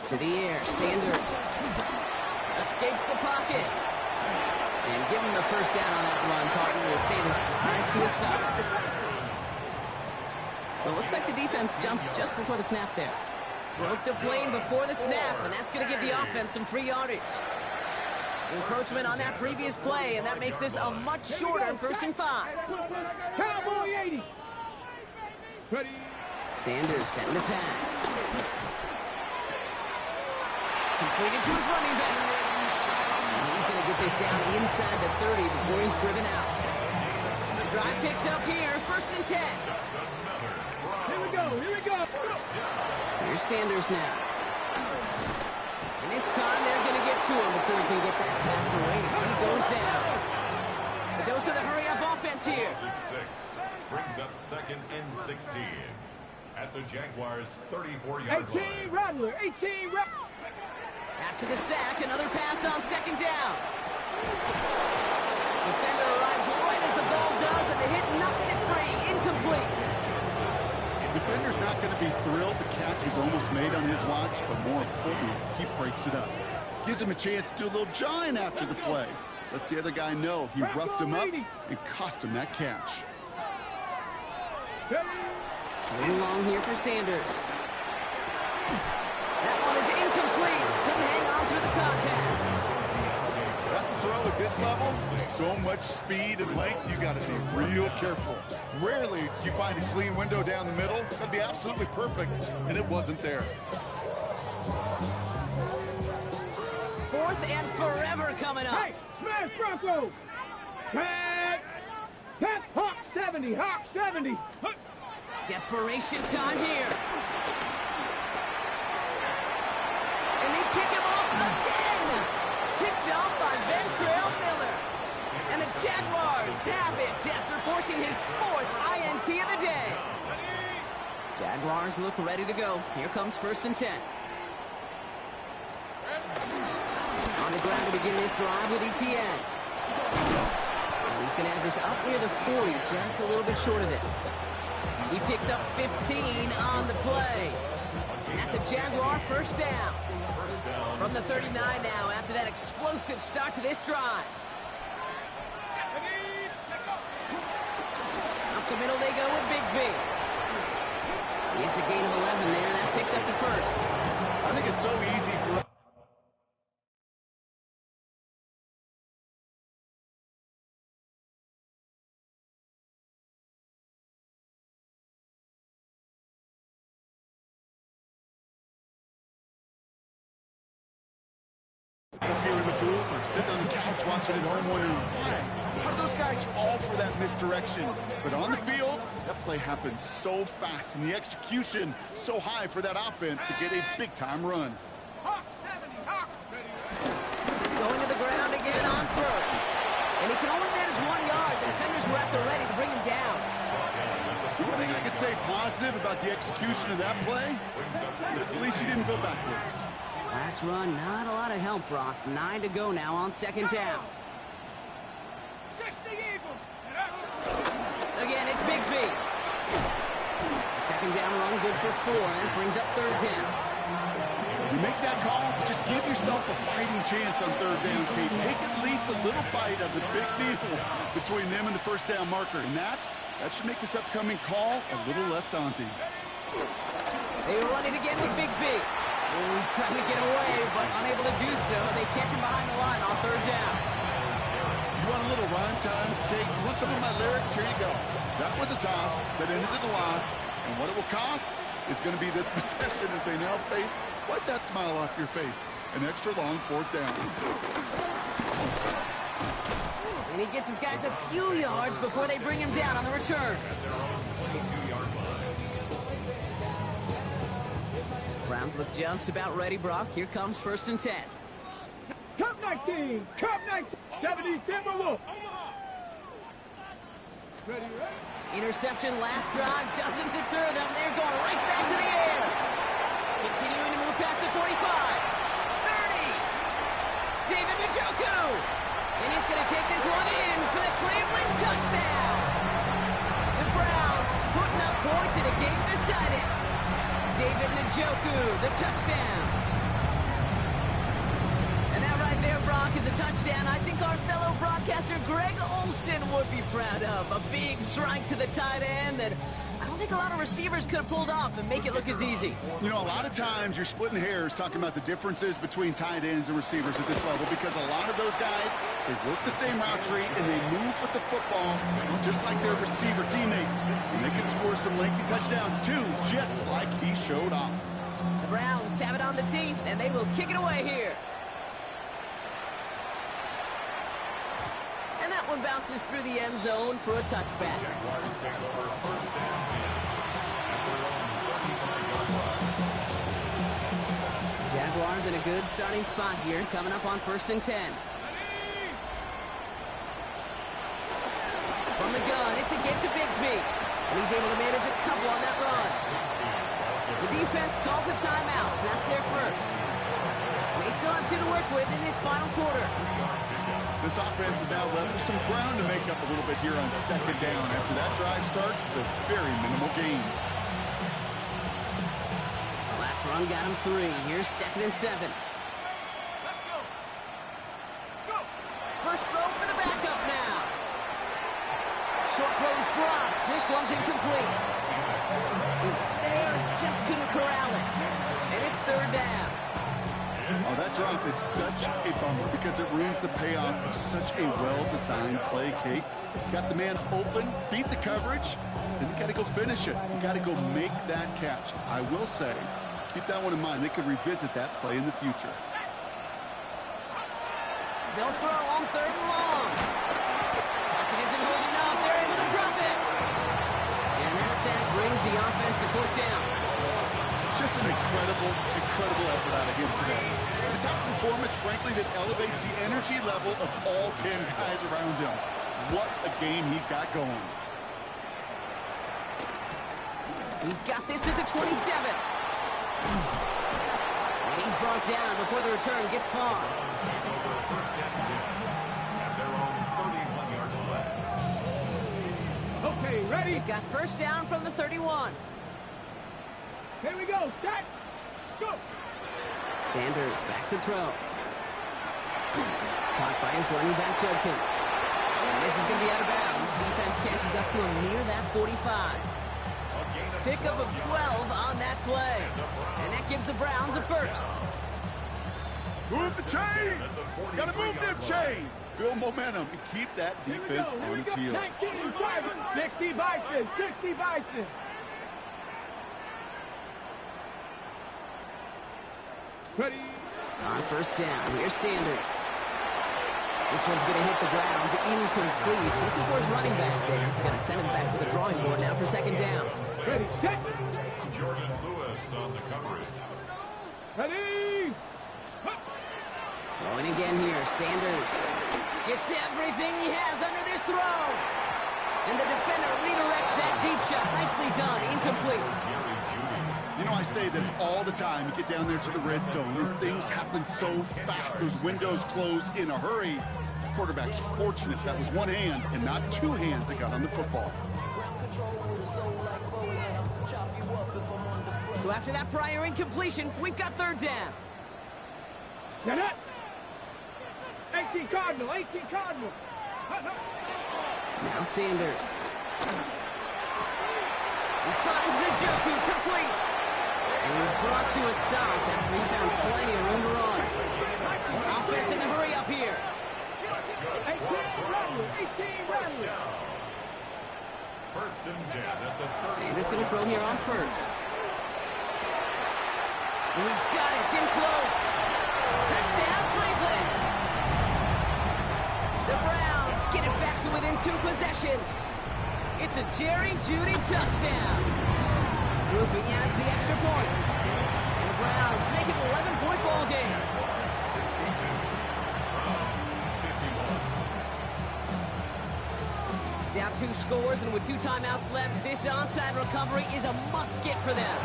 To the air, Sanders. Escapes the pocket. And give him the 1st down on that run, partner, as Sanders slides to a stop. Well, looks like the defense jumps just before the snap there. Broke the plane before the snap, and that's going to give the offense some free yardage. Encroachment on that previous play, and that makes this a much shorter 1st and 5. Cowboy 80. Ready. Sanders setting the pass. Completed to his running back. And he's going to get this down inside the 30 before he's driven out. The drive picks up here, 1st and 10. Here we go. Here we go. Here's Sanders now. And this time they're going to get to him before he can get that pass away. So he goes down. A dose of the hurry-up offense here. 6 brings up 2nd and 16 at the Jaguars' 34-yard 18 line. Rattler. 18 Rattler. After the sack, another pass on 2nd down. Defender arrives right as the ball does, and the hit knocks it free. Incomplete. Defender's not going to be thrilled the catch was almost made on his watch, but more importantly, he breaks it up. Gives him a chance to do a little jawing after the play. Lets the other guy know he roughed him up and cost him that catch. Moving along here for Sanders. That one is incomplete. Couldn't hang on through the contact. That's a throw at this level. There's so much speed and length, you got to be real careful. Rarely do you find a clean window down the middle. That'd be absolutely perfect, and it wasn't there. Fourth and forever coming up. Hey, smash Bronco! Tag! Pass Hawk 70, Hawk 70. Desperation time here. And they kick him off again. Picked off by Ventrell Miller. And the Jaguars have it after forcing his fourth INT of the day. Jaguars look ready to go. Here comes 1st and 10. On the ground to begin this drive with ETN. And he's going to have this up near the 40, just a little bit short of it. He picks up 15 on the play. And that's a Jaguar first down. From the 39 now after that explosive start to this drive. Up the middle they go with Bigsby. It's a gain of 11 there. That picks up the first. I think it's so easy for up here in the booth or sitting on the couch watching at home wondering why. How do those guys fall for that misdirection? But on the field, that play happens so fast and the execution so high for that offense to get a big-time run. Hawk 70, Hawk. Going to the ground again on first. And he can only manage 1 yard. The defenders were at the ready to bring him down. One thing I could say positive about the execution of that play is at least he didn't go backwards. Last run, not a lot of help, Brock. 9 to go now on 2nd down. 60 Eagles. Again, it's Bigsby. 2nd down run, good for 4, and brings up 3rd down. You make that call to just give yourself a fighting chance on 3rd down, Kate. Take at least a little bite of the big deal between them and the 1st down marker. And that should make this upcoming call a little less daunting. They run it again with Bigsby. Oh, he's trying to get away, but unable to do so. They catch him behind the line on 3rd down. You want a little rhyme time? Kate, you want some of my lyrics? Here you go. That was a toss that ended in a loss. And what it will cost is going to be this possession as they now face, wipe that smile off your face, an extra long 4th down. And he gets his guys a few yards before they bring him down on the return. Browns look just about ready, Brock. Here comes 1st and 10. Cup 19, Cup 19, 70 Timberwolf. Ready, ready. Interception last drive doesn't deter them. They're going right back to the air. Continuing to move past the 45. 30. David Njoku. And he's going to take this one in for the Cleveland touchdown. The Browns putting up points in a game decided. David Njoku, the touchdown. And that right there, Brock, is a touchdown I think our fellow broadcaster Greg Olson would be proud of. A big strike to the tight end that I don't think a lot of receivers could have pulled off and make it look as easy. You know, a lot of times you're splitting hairs talking about the differences between tight ends and receivers at this level because a lot of those guys, they work the same route tree and they move with the football just like their receiver teammates. And they can score some lengthy touchdowns too, just like he showed off. The Browns have it on the tee, and they will kick it away here. And that one bounces through the end zone for a touchback. Jaguars take over 1st and 10 at their own 35-yard line. Jaguars in a good starting spot here, coming up on 1st and 10. From the gun, it's again to Bigsby. And he's able to manage a couple on that run. The defense calls a timeout, so that's their first. They still have 2 to work with in this final quarter. This offense is now left with some ground to make up a little bit here on 2nd down after that drive starts with a very minimal gain. Last run got him 3. Here's 2nd and 7. Let's go. Let's go. First throw for the backup now. Short throw is dropped. This one's incomplete. It was there, just couldn't corral it. And it's third down. Oh, that drop is such a bummer because it ruins the payoff of such a well-designed play, Kate. Got the man open, beat the coverage, then you got to go finish it. You got to go make that catch. I will say, keep that one in mind. They could revisit that play in the future. They'll throw on third and long. Pocket isn't holding up. They're able to drop it. And that sack brings the offense to fourth down. Just an incredible effort out of him today. The type of performance, frankly, that elevates the energy level of all 10 guys around him. What a game he's got going. He's got this at the 27. And he's brought down before the return gets far. First and 10 at their own 31-yard line. Okay, ready? They've got first down from the 31. Here we go. Set. Go. Sanders back to throw. Caught by his running back, Judkins. And this is going to be out of bounds. Defense catches up to him near that 45. Pickup of 12 on that play. And that gives the Browns a first. Move the chains! Got to move them chains! Build momentum and keep that defense on its heels. 19, 60 Bison, 60 Bison. Ready? On first down, here's Sanders. This one's going to hit the ground. Incomplete. Looking for his running back there. Going to send him back to the drawing board now for second down. Ready, set. Jordan Lewis on the coverage. Ready? Throwing again here, Sanders gets everything he has under this throw. And the defender redirects that deep shot. Nicely done, incomplete. You know, I say this all the time. You get down there to the red zone, and things happen so fast. Those windows close in a hurry. Quarterback's fortunate that was one hand and not two hands that got on the football. So after that prior incompletion, we've got third down. Get it. 18 Cardinal, 18 Cardinal. Now Sanders. He finds Njoku, complete. And he's brought to a stop after he found plenty of room to run. Offense in the hurry up here. 18 Rattler, 18 Rattler. First and 10 at the 30. Sanders going to throw here on first. And he's got it, it's in close. Touchdown, Cleveland. The Browns get it back to within 2 possessions. It's a Jerry Jeudy touchdown. Grouping adds the extra point. And the Browns make it an 11-point ball game. 62. Browns 51. Down 2 scores, and with 2 timeouts left, this onside recovery is a must-get for them.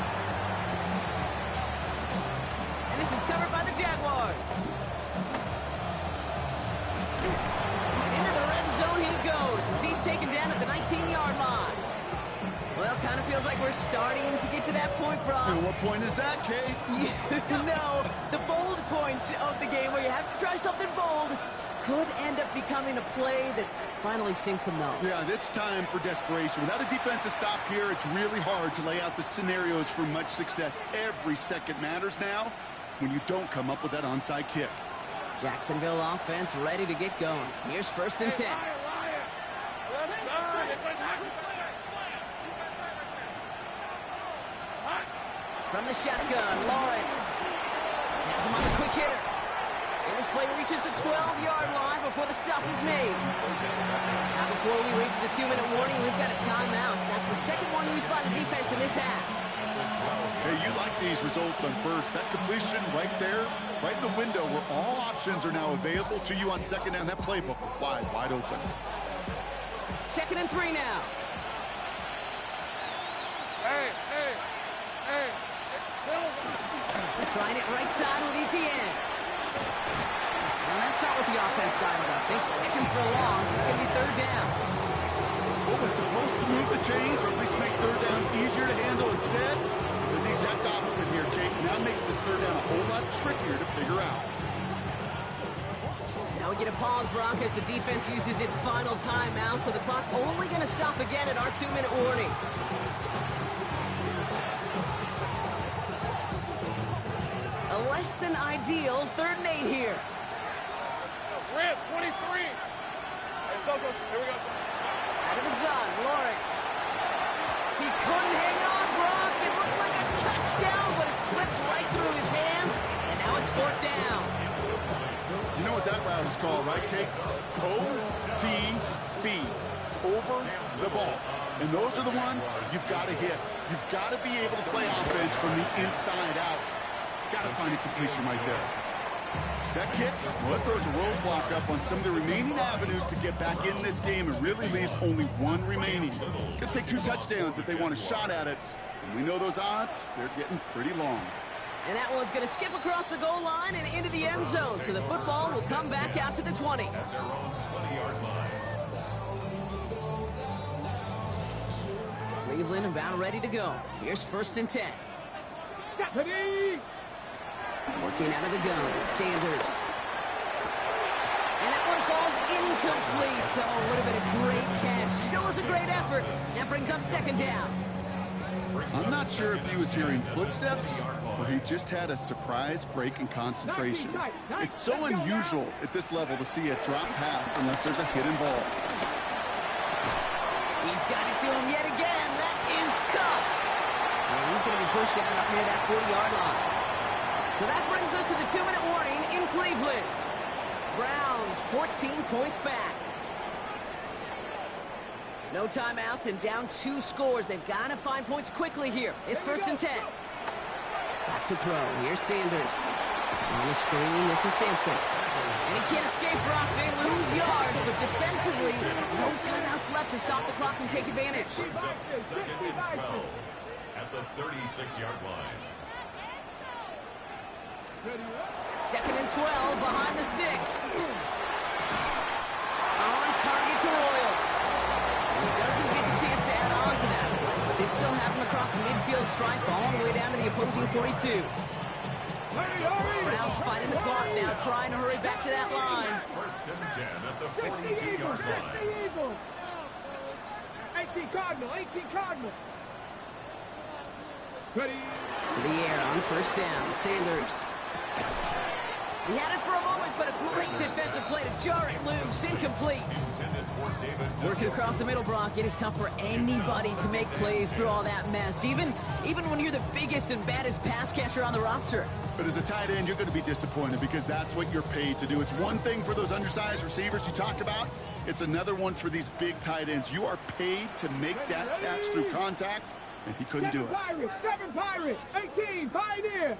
And this is covered by the Jaguars. And into the red zone he goes as he's taken down at the 19-yard line. Well, kind of feels like we're starting to get to that point, Brock. And what point is that, Kate? You know, the bold point of the game where you have to try something bold could end up becoming a play that finally sinks them though. Yeah, it's time for desperation. Without a defensive stop here, it's really hard to lay out the scenarios for much success. Every second matters now when you don't come up with that onside kick. Jacksonville offense ready to get going. Here's first and 10. From the shotgun, Lawrence has him on the quick hitter. And this play reaches the 12-yard line before the stop is made. Now before we reach the 2-minute warning, we've got a timeout. That's the second one used by the defense in this half. Hey, you like these results on first. That completion right there, right in the window where all options are now available to you on second down. That playbook wide open. Second and 3 now. Hey. Trying it right side with Etienne. And that's not what the offense dialed up. They stick him for a long, so it's going to be third down. What was supposed to move the chains, or at least make third down easier to handle instead? They're the exact opposite here, Kate. Now makes this third down a whole lot trickier to figure out. Now we get a pause, Brock, as the defense uses its final timeout, so the clock only going to stop again at our 2-minute warning. A less than ideal 3rd and 8 here. Rip, 23. Hey, Sokos, here we go. Out of the gun, Lawrence. He couldn't hang on, Brock. It looked like a touchdown, but it slips right through his hands, and now it's 4th down. You know what that route is called, right, Kate? OTB, over the ball. And those are the ones you've got to hit. You've got to be able to play offense from the inside out. Got to find a completion right there. That kick, well, it throws a roadblock up on some of the remaining avenues to get back in this game and really leaves only one remaining. It's going to take 2 touchdowns if they want a shot at it. And we know those odds, they're getting pretty long. And that one's going to skip across the goal line and into the end zone, so the football will come back out to the 20. At their own 20-yard line. Cleveland about ready to go. Here's 1st and 10. Ready. Working out of the gun, Sanders. And that one falls incomplete. So it would have been a great catch. Show us a great effort. That brings up 2nd down. I'm not sure if he was hearing footsteps or he just had a surprise break in concentration. It's so unusual at this level to see a drop pass unless there's a hit involved. He's got it to him yet again. That is caught. And he's going to be pushed down up near that 40-yard line. So that brings us to the 2-minute warning in Cleveland. Browns 14 points back. No timeouts and down 2 scores. They've got to find points quickly here. It's 1st and 10. Back to throw. Here's Sanders. On the screen, this is Sampson. And he can't escape, Brock. They lose yards, but defensively, no timeouts left to stop the clock and take advantage. 2nd and 12 at the 36-yard line. 2nd and 12 behind the sticks. On target to Royals. He doesn't get the chance to add on to that, but they still has him across the midfield stripe all the way down to the opposing 42. Browns fighting the clock now, trying to hurry back to that line. 1st and 10 at the 42-yard line. 18 Cardinal, 18 Cardinal. Ready. To the air on 1st down, Sanders. He had it for a moment, but a great defensive play to jar it loose, incomplete. Working across the middle, Brock, it is tough for anybody to make plays through all that mess, even when you're the biggest and baddest pass catcher on the roster. But as a tight end, you're going to be disappointed because that's what you're paid to do. It's one thing for those undersized receivers you talk about. It's another one for these big tight ends. You are paid to make that catch through contact, and he couldn't do it. 7 Pirates, 18 Pioneer.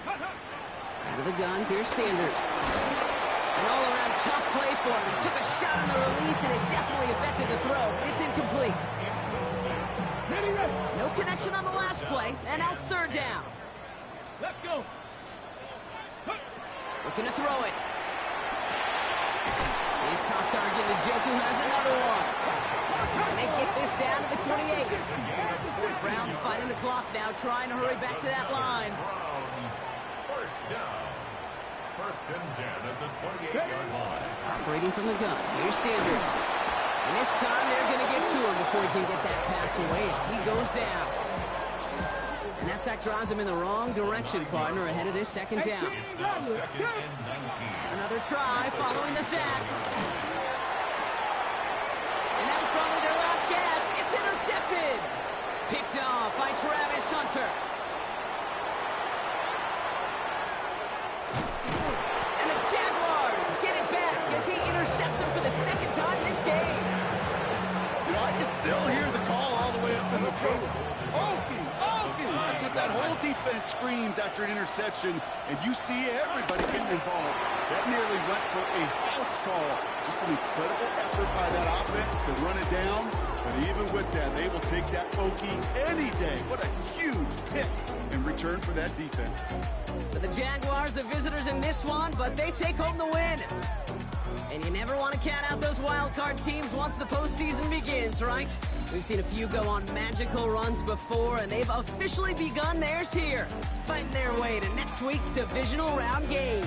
Out of the gun, here's Sanders. An all-around tough play for him. He took a shot on the release, and it definitely affected the throw. It's incomplete. No connection on the last play, and now it's 3rd down. Let's go. Looking to throw it. His top target, Njoku, has another one. And they get this down to the 28. Browns fighting the clock now, trying to hurry back to that line. Browns 1st down. 1st and 10 at the 28-yard line. Operating from the gun. Here's Sanders. And this time they're going to get to him before he can get that pass away as he goes down. And that sack drives him in the wrong direction, partner, ahead of this 2nd down. It's now 2nd and 19. Another try following the sack. And that was probably their last gasp. It's intercepted. Picked off by Travis Hunter. And the Jaguars get it back as he intercepts him for the 2nd time this game. You know, I can still hear the call all the way up in the field. Okie, Okie! That's what that whole defense screams after an interception, and you see everybody getting involved. That nearly went for a house call. Just an incredible effort by that offense to run it down, but even with that, they will take that Okie any day. What a huge pick in return for that defense. For the Jaguars, the visitors in this one, but they take home the win. And you never want to count out those wild card teams once the postseason begins, right? We've seen a few go on magical runs before, and they've officially begun theirs here, fighting their way to next week's divisional round games.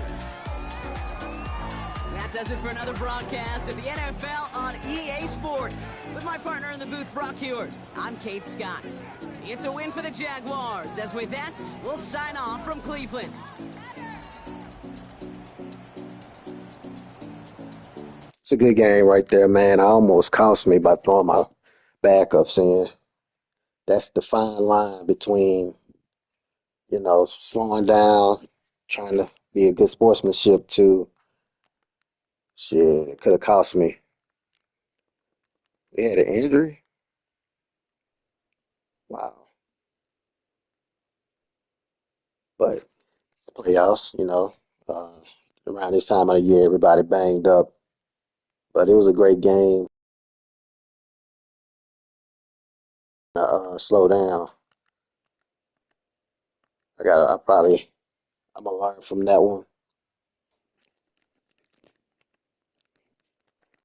That does it for another broadcast of the NFL on EA Sports. With my partner in the booth, Brock Hewitt, I'm Kate Scott. It's a win for the Jaguars, as with that, we'll sign off from Cleveland. It's a good game right there, man. I almost cost me by throwing my backups in. That's the fine line between, slowing down, trying to be a good sportsmanship to shit. It could have cost me. We had an injury. Wow. But it's playoffs, around this time of the year, everybody banged up. But it was a great game. Slow down. I'm gonna learn from that one.